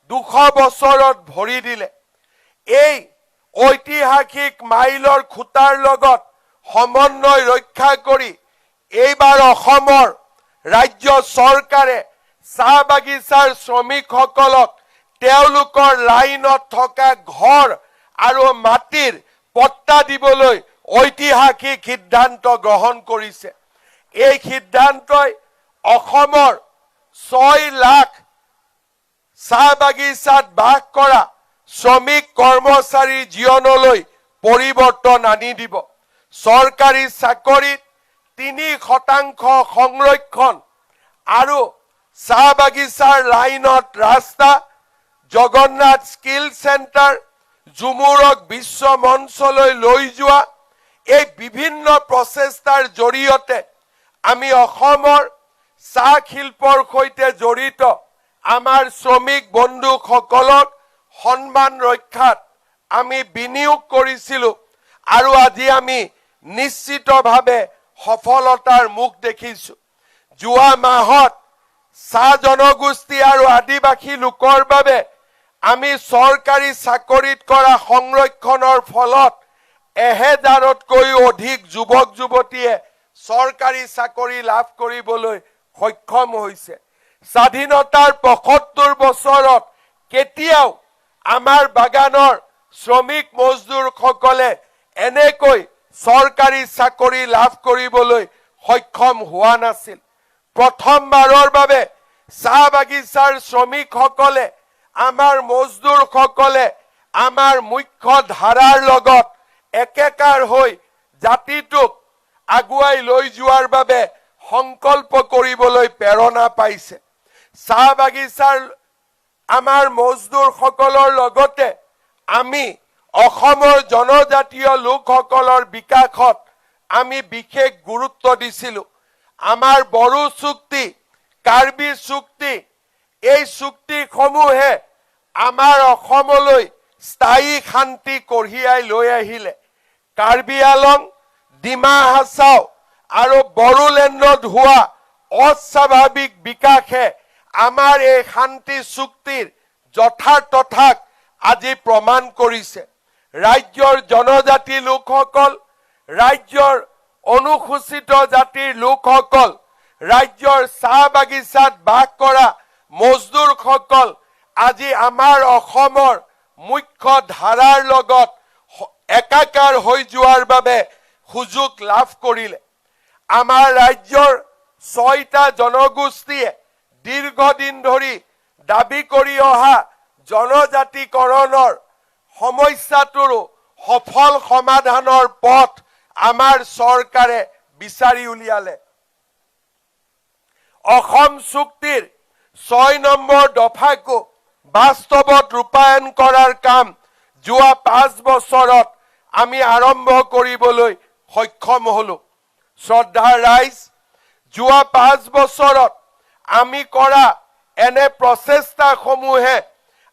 ২০০ বছৰত ভৰি দিলে। এই ঐতিহাসিক মাইলৰ খুঁটাৰ লগত সমন্বয় ৰক্ষা কৰি এইবাৰ অসমৰ ৰাজ্য চৰকাৰে চাহ বাগিচাৰ শ্ৰমিকসকলক তেওঁলোকৰ লাইনত থকা ঘৰ আৰু মাটিৰ পট্টা দিবলৈ ঐতিহাসিক সিদ্ধান্ত গ্ৰহণ কৰিছে। এই সিদ্ধান্তই অসমৰ ৬ লাখ চাহ বাগিচাত বাস কৰা শ্ৰমিক কৰ্মচাৰীৰ জীৱনলৈ পৰিৱৰ্তন আনি দিব। চৰকাৰী চাকৰিত ৩% সংৰক্ষণ আৰু চাহ বাগিচাৰ লাইনত ৰাস্তা, জগন্নাথ স্কিল চেণ্টাৰ, ঝুমুৰক বিশ্ব মঞ্চলৈ লৈ যোৱা এই বিভিন্ন প্ৰচেষ্টাৰ জৰিয়তে আমি অসমৰ চাহ শিল্পৰ সৈতে জড়িত আমাৰ শ্ৰমিক বন্ধুসকলক সন্মান ৰক্ষাত আমি বিনিয়োগ কৰিছিলোঁ আৰু আজি আমি নিশ্চিতভাৱে সফলতাৰ মুখ দেখিছোঁ। যোৱা মাহত চাহ জনগোষ্ঠী আৰু আদিবাসী লোকৰ বাবে আমি চৰকাৰী চাকৰিত কৰা সংৰক্ষণৰ ফলত ১,০০০তকৈও অধিক যুৱক যুৱতীয়ে চৰকাৰী চাকৰি লাভ কৰিবলৈ সক্ষম হৈছে। স্বাধীনতাৰ ৭৫ বছৰত কেতিয়াও আমাৰ বাগানৰ শ্ৰমিক মজদুৰসকলে এনেকৈ চৰকাৰী চাকৰি লাভ কৰিবলৈ সক্ষম হোৱা নাছিল। প্ৰথমবাৰৰ বাবে চাহ বাগিচাৰ শ্ৰমিকসকলে, আমাৰ মজদুৰসকলে আমাৰ মুখ্য ধাৰাৰ লগত একেকাৰ হৈ জাতিটোক আগুৱাই লৈ যোৱাৰ বাবে সংকল্প কৰিবলৈ প্ৰেৰণা পাইছে। চাহ বাগিচাৰ আমাৰ মজদুৰসকলৰ লগতে আমি অসমৰ জনজাতীয় লোকসকলৰ বিকাশত আমি বিশেষ গুৰুত্ব দিছিলোঁ। আমাৰ বড়ো চুক্তি, কাৰ্বি চুক্তি, এই চুক্তিসমূহে আমাৰ অসমলৈ স্থায়ী শান্তি কঢ়িয়াই লৈ আহিলে। কাৰ্বি আলং, ডিমা হাছাও আৰু বড়োলেণ্ডত হোৱা অস্বাভাৱিক বিকাশে আমাৰ এই শান্তি চুক্তিৰ যথাৰ্থতাক আজি প্ৰমাণ কৰিছে। ৰাজ্যৰ জনজাতি লোকসকল, ৰাজ্যৰ অনুসূচিত জাতিৰ লোকসকল, ৰাজ্যৰ চাহ বাগিচাত বাস কৰা মজদুৰসকল আজি আমাৰ অসমৰ মুখ্য ধাৰাৰ লগত একাকাৰ হৈ যোৱাৰ বাবে সুযোগ লাভ কৰিলে। আমাৰ ৰাজ্যৰ ৬টা জনগোষ্ঠীয়ে দীৰ্ঘদিন ধৰি দাবী কৰি অহা জনজাতিকৰণৰ সমস্যাটোৰো সফল সমাধানৰ পথ আমাৰ চৰকাৰে বিচাৰি উলিয়ালে। অসম চুক্তিৰ ৬ নম্বৰ দফাকো বাস্তৱত ৰূপায়ণ কৰাৰ কাম যোৱা ৫ বছৰত আমি আৰম্ভ কৰিবলৈ সক্ষম হলোঁ। শ্ৰদ্ধাৰ ৰাইজ, যোৱা ৫ বছৰত আমি কৰা এনে প্ৰচেষ্টাসমূহে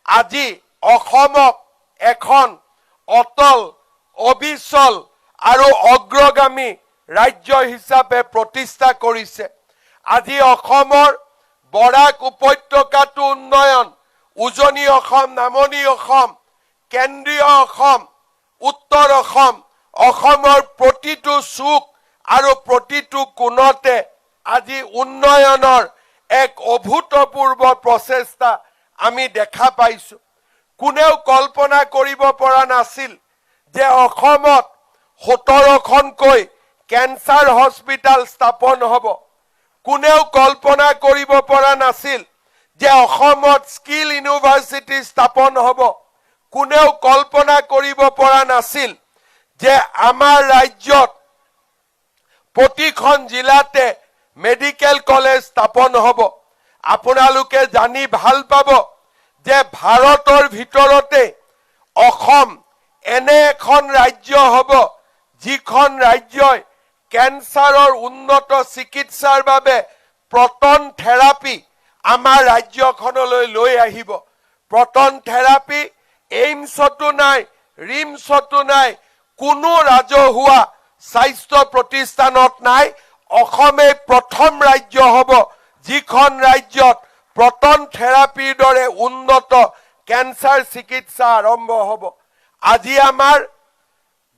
আজি অসমক এখন অটল, অবিচল আৰু অগ্ৰগামী ৰাজ্য হিচাপে প্ৰতিষ্ঠা কৰিছে। আজি অসমৰ বৰাক উপত্যকাটো উন্নয়ন, উজনি অসম, নামনি অসম, কেন্দ্ৰীয় অসম, উত্তৰ অসম, অসমৰ প্ৰতিটো চুক আৰু প্ৰতিটো কোণতে আজি উন্নয়নৰ এক অভূতপূৰ্ব প্ৰচেষ্টা আমি দেখা পাইছোঁ। কোনেও কল্পনা কৰিব পৰা নাছিল যে অসমত ১৭খনকৈ কেঞ্চাৰ হস্পিটেল স্থাপন হ'ব। কোনেও কল্পনা কৰিব পৰা নাছিল যে অসমত স্কিল ইউনিভাৰ্চিটি স্থাপন হ'ব কোনেও কল্পনা কৰিব পৰা নাছিল যে আমাৰ ৰাজ্যত প্ৰতিখন জিলাতে মেডিকেল কলেজ স্থাপন হ'ব আপোনালোকে জানি ভাল পাব যে ভাৰতৰ ভিতৰতে অসম এনে এখন ৰাজ্য হ'ব যিখন ৰাজ্যই কেন্সাৰৰ উন্নত চিকিৎসাৰ বাবে প্ৰটন থেৰাপি আমাৰ ৰাজ্যখনলৈ লৈ আহিব প্ৰটন থেৰাপি এইমছতো নাই ৰিমছতো নাই কোনো ৰাজহুৱা স্বাস্থ্য প্ৰতিষ্ঠানত নাই অসমে প্ৰথম ৰাজ্য হ'ব যিখন ৰাজ্যত প্ৰটন থেৰাপিৰ দৰে উন্নত কেন্সাৰ চিকিৎসা আৰম্ভ হ'ব আজি আমাৰ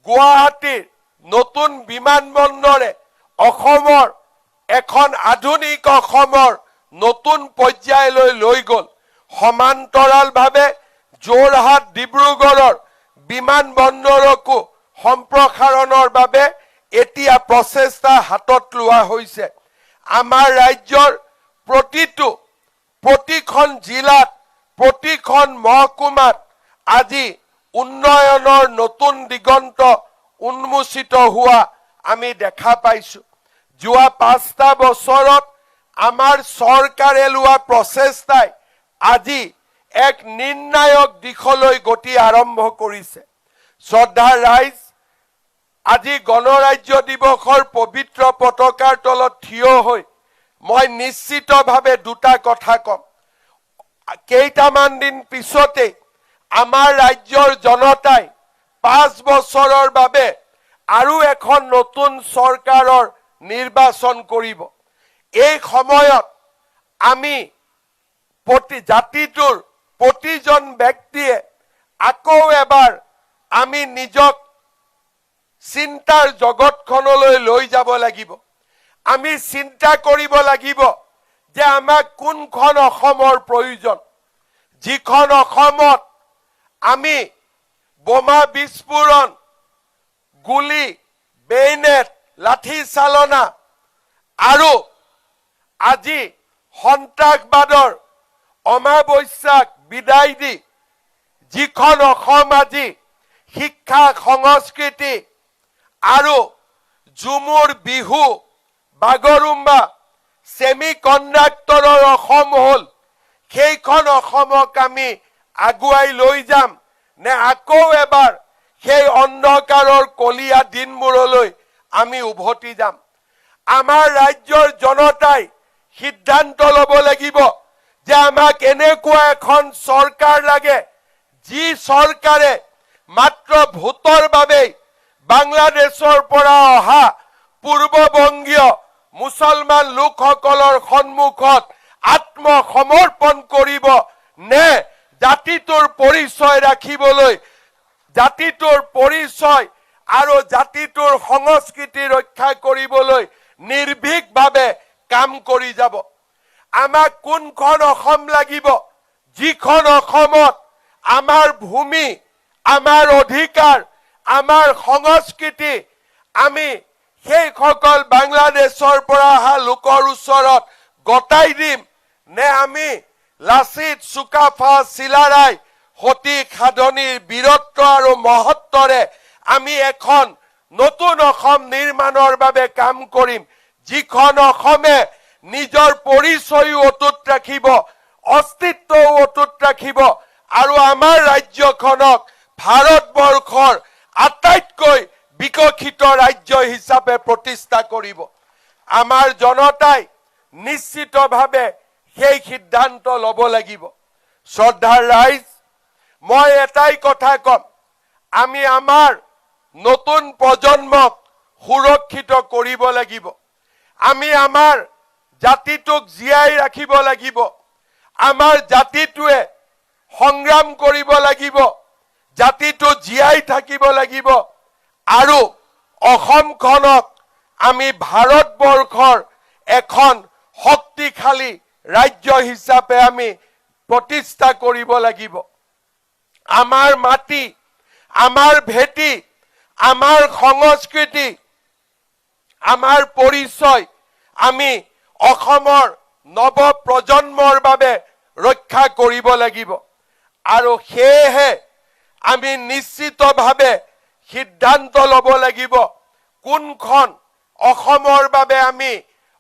গুৱাহাটীৰ নতুন বিমানবন্দৰে অসমৰ এখন আধুনিক অসমৰ নতুন পৰ্যায়লৈ লৈ গ'ল সমান্তৰালভাৱে যোৰহাট ডিব্ৰুগড়ৰ বিমানবন্দৰকো সম্প্ৰসাৰণৰ বাবে এতিয়া প্ৰচেষ্টা হাতত লোৱা হৈছে আমাৰ ৰাজ্যৰ প্ৰতিখন জিলাত প্ৰতিখন মহকুমাত আজি উন্নয়নৰ নতুন দিগন্ত উন্মোচিত হোৱা আমি দেখা পাইছো যোৱা 5টা বছৰত আমাৰ চৰকাৰে লোৱা প্ৰচেষ্টাই আজি এক নিৰ্ণায়ক দিশলৈ গতি আৰম্ভ কৰিছে শ্ৰদ্ধাৰ ৰাইজ আজি গণৰাজ্য দিৱসৰ পবিত্ৰ পতাকাৰ তলত থিয় হৈ মই নিশ্চিতভাৱে দুটা কথা কম কেইটামান দিন পিছতে আমাৰ ৰাজ্যৰ জনতাই 5 বছৰৰ বাবে আৰু এখন নতুন চৰকাৰৰ নিৰ্বাচন কৰিব এই সময়ত আমি জাতিটোৰ প্ৰতিজন ব্যক্তিয়ে আকৌ এবাৰ আমি নিজক চিন্তাৰ জগতখনলৈ লৈ যাব লাগিব আমি চিন্তা কৰিব লাগিব যে আমাক কোনখন অসমৰ প্ৰয়োজন যিখন অসমত আমি বোমা বিস্ফোৰণ গুলি বেইনেট লাঠি চালনা আৰু আজি সন্ত্ৰাসবাদৰ অমাৱস্যাক বিদায় দি যিখন অসম আজি শিক্ষা সংস্কৃতি আৰু ঝুমুৰ বিহু বাগৰুম্বা সেমি কণ্ডাক্টৰৰ অসম হ'ল সেইখন অসমক আমি আগুৱাই লৈ যাম নে আকৌ এবাৰ সেই অন্ধকাৰৰ কলীয়া দিনবোৰলৈ আমি উভতি যাম আমাৰ ৰাজ্যৰ জনতাই সিদ্ধান্ত ল'ব লাগিব যে আমাক এনেকুৱা এখন চৰকাৰ লাগে যি চৰকাৰে মাত্ৰ ভোটৰ বাবে বাংলাদেশৰ পৰা অহা পূৰ্ববংগীয় মুছলমান লোকসকলৰ সন্মুখত আত্মসমৰ্পণ কৰিব নে জাতিটোৰ পৰিচয় ৰাখিবলৈ জাতিটোৰ পৰিচয় আৰু জাতিটোৰ সংস্কৃতি ৰক্ষা কৰিবলৈ নিৰ্ভীকভাৱে কাম কৰি যাব আমাক কোনখন অসম লাগিব যিখন অসমত আমাৰ ভূমি আমাৰ অধিকাৰ আমাৰ সংস্কৃতি আমি সেই সকল বাংলাদেশৰ পৰা অহা লোকৰ ওচৰত গতাই দিম নে আমি লাচিত চুকাফা চিলাৰায় সতী সাধনীৰ বীৰত্ব আৰু মহত্বৰে আমি এখন নতুন অসম নিৰ্মাণৰ বাবে কাম কৰিম যিখন অসমে নিজৰ পৰিচয়ও অটুট ৰাখিব অস্তিত্বও অটুট ৰাখিব আৰু আমাৰ ৰাজ্যখনক ভাৰতবৰ্ষৰ আটাইতকৈ বিকশিত ৰাজ্য হিচাপে প্ৰতিষ্ঠা কৰিব আমাৰ জনতাই নিশ্চিতভাৱে সেই সিদ্ধান্ত ল'ব লাগিব শ্ৰদ্ধাৰ ৰাইজ মই এটাই কথা কম আমি আমাৰ নতুন প্ৰজন্মক সুৰক্ষিত কৰিব লাগিব আমি আমাৰ জাতিটোক জীয়াই ৰাখিব লাগিব আমাৰ জাতিটোৱে সংগ্ৰাম কৰিব লাগিব জাতিটো জীয়াই থাকিব লাগিব আৰু অসমখনক আমি ভাৰতবৰ্ষৰ এখন শক্তিশালী ৰাজ্য হিচাপে আমি প্ৰতিষ্ঠা কৰিব লাগিব আমাৰ মাটি আমাৰ ভেটি আমাৰ সংস্কৃতি আমাৰ পৰিচয় আমি অসমৰ নৱ প্ৰজন্মৰ বাবে ৰক্ষা কৰিব লাগিব আৰু সেয়েহে আমি নিশ্চিতভাৱে সিদ্ধান্ত ল'ব লাগিব কোনখন অসমৰ বাবে আমি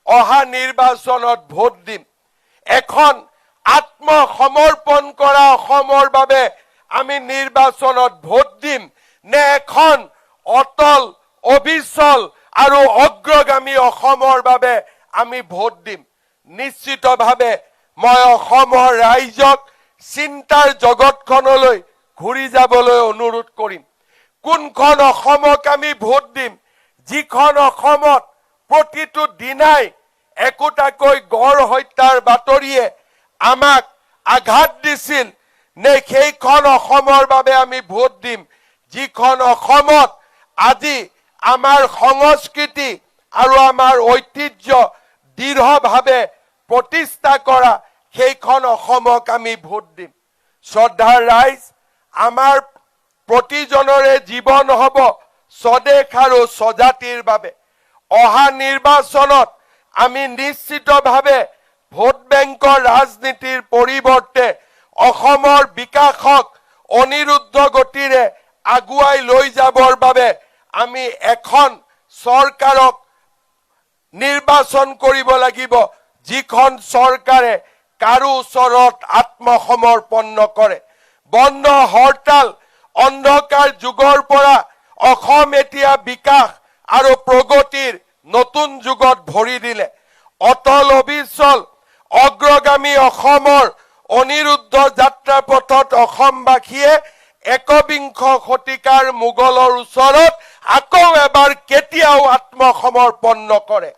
অহা নিৰ্বাচনত ভোট দিম এখন আত্মসমৰ্পণ কৰা অসমৰ বাবে আমি নিৰ্বাচনত ভোট দিম নে এখন অটল অবিচল আৰু অগ্ৰগামী অসমৰ বাবে আমি ভোট দিম নিশ্চিতভাৱে মই অসমৰ ৰাইজক চিন্তাৰ জগতখনলৈ ঘূৰি যাবলৈ অনুৰোধ কৰিম কোনখন অসমক আমি ভোট দিম যিখন অসমত প্ৰতিটো দিনাই একোটাকৈ গড় হত্যাৰ বাতৰিয়ে আমাক আঘাত দিছিল নে সেইখন অসমৰ বাবে আমি ভোট দিম যিখন অসমত আজি আমাৰ সংস্কৃতি আৰু আমাৰ ঐতিহ্য দৃঢ়ভাৱে প্ৰতিষ্ঠা কৰা সেইখন অসমক আমি ভোট দিম শ্ৰদ্ধাৰ ৰাইজ আমাৰ প্ৰতিজনৰে জীৱন হ'ব স্বদেশ আৰু স্বজাতিৰ বাবে অহা নিৰ্বাচনত আমি নিশ্চিতভাৱে ভোট বেংকৰ ৰাজনীতিৰ পৰিৱৰ্তে অসমৰ বিকাশক অনিৰুদ্ধ গতিৰে আগুৱাই লৈ যাবৰ বাবে আমি এখন চৰকাৰক নিৰ্বাচন কৰিব লাগিব যিখন চৰকাৰে কাৰো ওচৰত আত্মসমৰ্পণ নকৰে বন্ধ হৰতাল অন্ধকাৰ যুগৰ পৰা অসম এতিয়া বিকাশ আৰু প্ৰগতিৰ নতুন যুগত ভৰি দিলে অটল অবিচল অগ্ৰগামী অসমৰ অনিৰুদ্ধ যাত্ৰা পথত অসমবাসীয়ে একবিংশ শতিকাৰ মোগলৰ ওচৰত আকৌ এবাৰ কেতিয়াও আত্মসমৰ্পণ নকৰে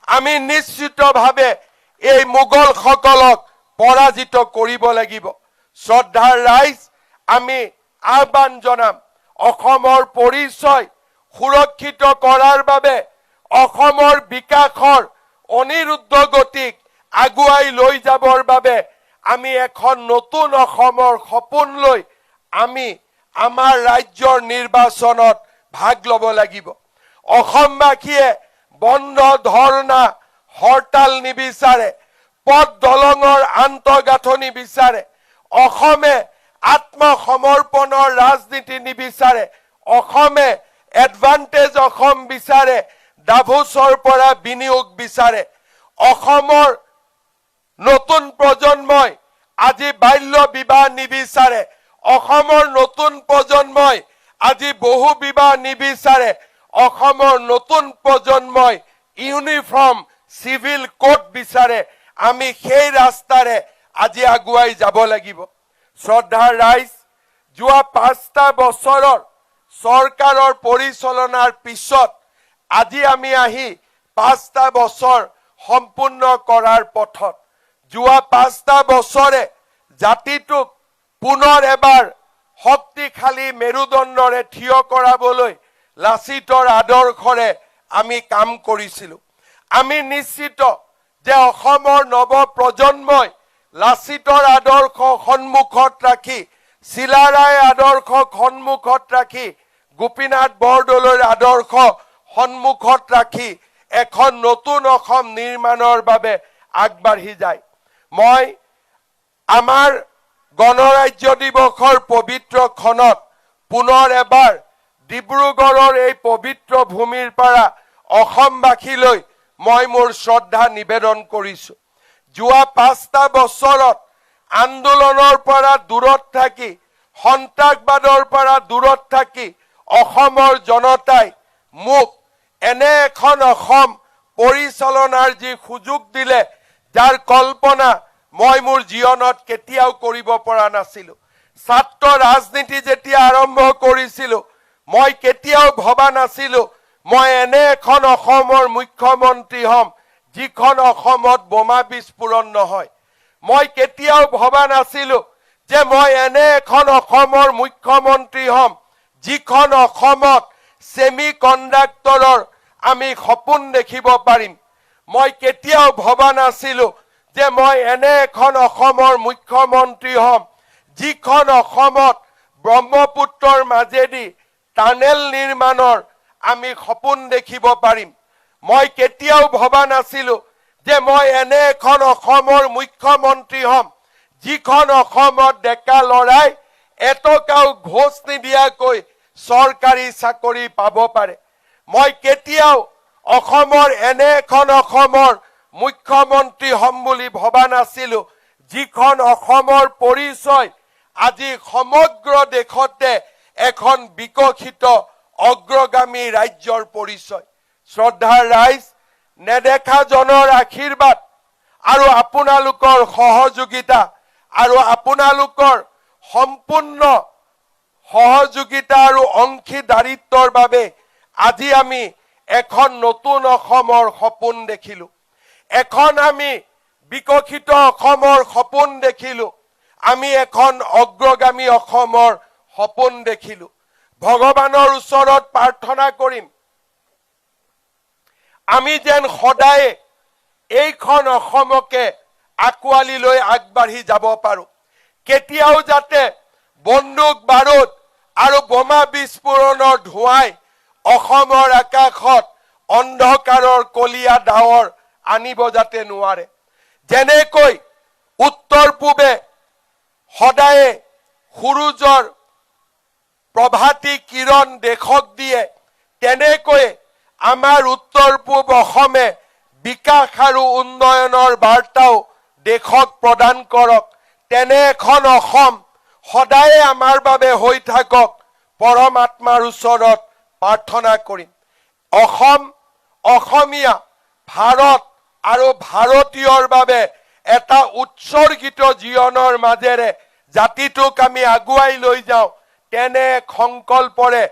আমি নিশ্চিতভাৱে এই মোগলসকলক পৰাজিত কৰিব লাগিব শ্ৰদ্ধাৰ ৰাইজ আমি আহ্বান জনাম অসমৰ পৰিচয় সুৰক্ষিত কৰাৰ বাবে অসমৰ বিকাশৰ অনিৰুদ্ধ গতিক আগুৱাই লৈ যাবৰ বাবে আমি এখন নতুন অসমৰ সপোন লৈ আমি আমাৰ ৰাজ্যৰ নিৰ্বাচনত ভাগ ল'ব লাগিব অসমবাসীয়ে বন্ধ ধৰ্ণা হৰতাল নিবিচাৰে পথ দলঙৰ আন্তঃগাঁথনি বিচাৰে অসমে আত্মসমৰ্পণৰ ৰাজনীতি নিবিচাৰে অসমে এডভান্টেজ অসম বিচাৰে ডাভোছৰ পৰা বিনিয়োগ বিচাৰে অসমৰ নতুন প্ৰজন্মই আজি বাল্য বিবাহ নিবিচাৰে অসমৰ নতুন প্ৰজন্মই আজি বহু বিবাহ নিবিচাৰে অসমৰ নতুন প্ৰজন্মই ইউনিফৰ্ম সিভিল কোড বিচাৰে আমি সেই ৰাস্তাৰে আজি আগুৱাই যাব লাগিব শ্ৰদ্ধাৰ ৰাইজ যোৱা 5টা বছৰৰ চৰকাৰৰ পৰিচালনাৰ পিছত আজি আমি আহি 5টা বছৰ সম্পূৰ্ণ কৰাৰ পথত যোৱা 5টা বছৰে জাতিটোক পুনৰ এবাৰ শক্তিশালী মেৰুদণ্ডৰে থিয় কৰাবলৈ লাচিতৰ আদৰ্শৰে আমি কাম কৰিছিলো আমি নিশ্চিত যে অসমৰ নৱ প্ৰজন্মই লাচিতৰ আদৰ্শ সন্মুখত ৰাখি চিলাৰায় আদৰ্শ সন্মুখত ৰাখি গোপীনাথ বৰদলৈৰ আদৰ্শ সন্মুখত ৰাখি এখন নতুন অসম নিৰ্মাণৰ বাবে আগবাঢ়ি যায় মই আমাৰ গণৰাজ্য দিৱসৰ পবিত্ৰ ক্ষণত পুনৰ এবাৰ ডিব্ৰুগড়ৰ এই পবিত্ৰ ভূমিৰ পৰা অসমবাসীলৈ মই মোৰ শ্ৰদ্ধা নিবেদন কৰিছো যোৱা 5টা বছৰত আন্দোলনৰ পৰা দূৰত থাকি সন্ত্ৰাসবাদৰ পৰা দূৰত থাকি অসমৰ জনতাই মোক এনে এখন অসম পৰিচালনাৰ যি সুযোগ দিলে যাৰ কল্পনা মই মোৰ জীৱনত কেতিয়াও কৰিব পৰা নাছিলো ছাত্ৰ ৰাজনীতি যেতিয়া আৰম্ভ কৰিছিলো মই কেতিয়াও ভবা নাছিলো মই এনে এখন অসমৰ মুখ্যমন্ত্ৰী হ'ম যিখন অসমত বোমা বিস্ফোৰণ নহয় মই কেতিয়াও ভবা নাছিলো যে মই এনে এখন অসমৰ মুখ্যমন্ত্ৰী হ'ম যিখন অসমত সেমি কণ্ডাক্টৰৰ আমি সপোন দেখিব পাৰিম মই কেতিয়াও ভবা নাছিলো যে মই এনে এখন অসমৰ মুখ্যমন্ত্ৰী হ'ম যিখন অসমত ব্ৰহ্মপুত্ৰৰ মাজেদি টানেল নিৰ্মাণৰ আমি সপোন দেখিব পাৰিম মই কেতিয়াও ভবা নাছিলো যে মই এনে এখন অসমৰ মুখ্যমন্ত্ৰী হ'ম যিখন অসমত ডেকা লৰাই এটকাও ঘোষ নিদিয়াকৈ চৰকাৰী চাকৰি পাব পাৰে। মই কেতিয়াও অসমৰ এনে এখন অসমৰ মুখ্যমন্ত্ৰী হ'ম বুলি ভবা নাছিলো, যিখন অসমৰ পৰিচয় আজি সমগ্ৰ দেশতে এখন বিকশিত অগ্ৰগামী ৰাজ্যৰ পৰিচয়। শ্ৰদ্ধাৰ ৰাইজ, নেদেখা জনৰ আশীৰ্বাদ আৰু আপোনালোকৰ সহযোগিতা আৰু আপোনালোকৰ সম্পূৰ্ণ সহযোগিতা আৰু অংশীদাৰিত্বৰ বাবে আজি আমি এখন নতুন অসমৰ সপোন দেখিলো, এখন আমি বিকশিত অসমৰ সপোন দেখিলো, আমি এখন অগ্ৰগামী অসমৰ সপোন দেখিলো। ভগৱানৰ ওচৰত প্ৰাৰ্থনা কৰিম আমি যেন সদায় এইখন অসমকে আঁকোৱালি লৈ আগবাঢ়ি যাব পাৰো। কেতিয়াও যাতে বন্দুক বাৰুদ আৰু বোমা বিস্ফোৰণৰ ধোঁৱাই অসমৰ আকাশত অন্ধকাৰৰ কলীয়া ডাৱৰ আনিব যাতে নোৱাৰে। যেনেকৈ উত্তৰ পূবে সদায়ে সূৰুজৰ প্ৰভাতী কিৰণ দেশক দিয়ে, তেনেকৈ আমাৰ উত্তৰ পূব অসমে বিকাশ আৰু উন্নয়নৰ বাৰ্তাও দেশক প্ৰদান কৰক। তেনে এখন অসম সদায়ে আমাৰ বাবে হৈ থাকক, পৰমাত্মাৰ ওচৰত প্ৰাৰ্থনা কৰিম। অসম, অসমীয়া, ভাৰত আৰু ভাৰতীয়ৰ বাবে এটা উৎসৰ্গিত জীৱনৰ মাজেৰে জাতিটোক আমি আগুৱাই লৈ যাওঁ, তেনে সংকল্পৰে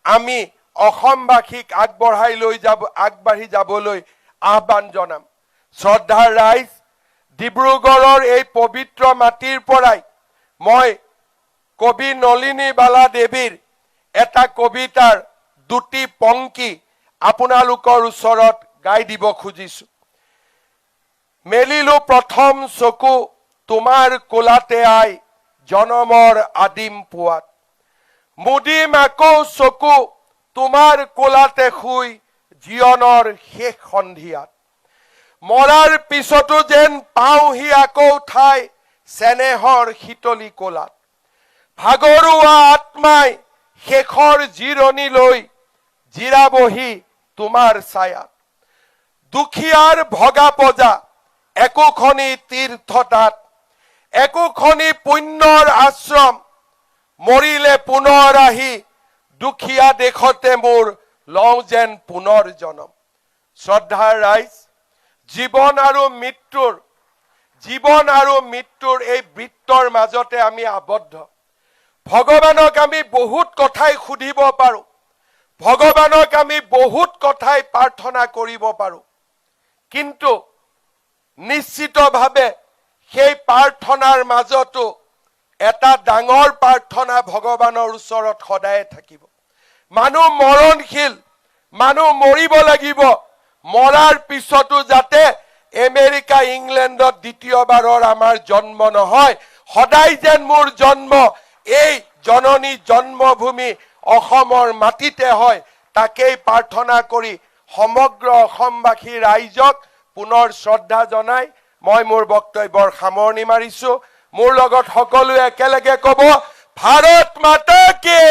আমি অসমবাসীক আগবাঢ়ি যাবলৈ আহ্বান জনাম। শ্ৰদ্ধাৰ ৰাইজ, ডিব্ৰুগড়ৰ এই পবিত্ৰ মাটিৰ পৰাই মই কবি নলিনীবালা দেৱীৰ এটা কবিতাৰ দুটি পংক্তি আপোনালোকৰ ওচৰত গাই দিব খুজিছো। মেলিলো প্ৰথম চকু তোমাৰ কোলাতে আই জনমৰ আদিম পুৱাত, মুদিম আকৌ চকু তোমাৰ কোলাতে শুই জীৱনৰ শেষ সন্ধিয়াত, মৰাৰ পিছতো যেন পাওঁহি আকৌ ঠাই চেনেহৰ শীতলী কোলাত, ভাগৰুৱা আত্মাই শেষৰ জিৰণি লৈ জিৰাবহি তোমাৰ ছায়াত, দুখীয়াৰ ভগা পজা একোখনি তীৰ্থ তাত, একোখনি পুণ্যৰ আশ্ৰম, মৰিলে পুনৰ আহি দুখীয়া দেশতে মোৰ লওঁ যেন পুনৰ জনম। শ্ৰদ্ধাৰ ৰাইজ, জীৱন আৰু মৃত্যুৰ এই বৃত্তৰ মাজতে আমি আবদ্ধ। ভগৱানক আমি বহুত কথাই সুধিব পাৰো, ভগৱানক আমি বহুত কথাই প্ৰাৰ্থনা কৰিব পাৰো, কিন্তু নিশ্চিতভাৱে সেই প্ৰাৰ্থনাৰ মাজতো এটা ডাঙৰ প্ৰাৰ্থনা ভগৱানৰ ওচৰত সদায় থাকিব। মানুহ মৰণশীল, মানুহ মৰিব লাগিব, মৰাৰ পিছতো যাতে আমেৰিকা ইংলেণ্ডত দ্বিতীয়বাৰৰ আমাৰ জন্ম নহয়, সদায় যেন মোৰ জন্ম এই জননী জন্মভূমি অসমৰ মাটিতে হয়, তাকেই প্ৰাৰ্থনা কৰি সমগ্ৰ অসমবাসী ৰাইজক পুনৰ শ্ৰদ্ধা জনাই মই মোৰ বক্তব্যৰ সামৰণি মাৰিছো। মোৰ লগত সকলোৱে একেলগে ক'ব, ভাৰত মাতা কি।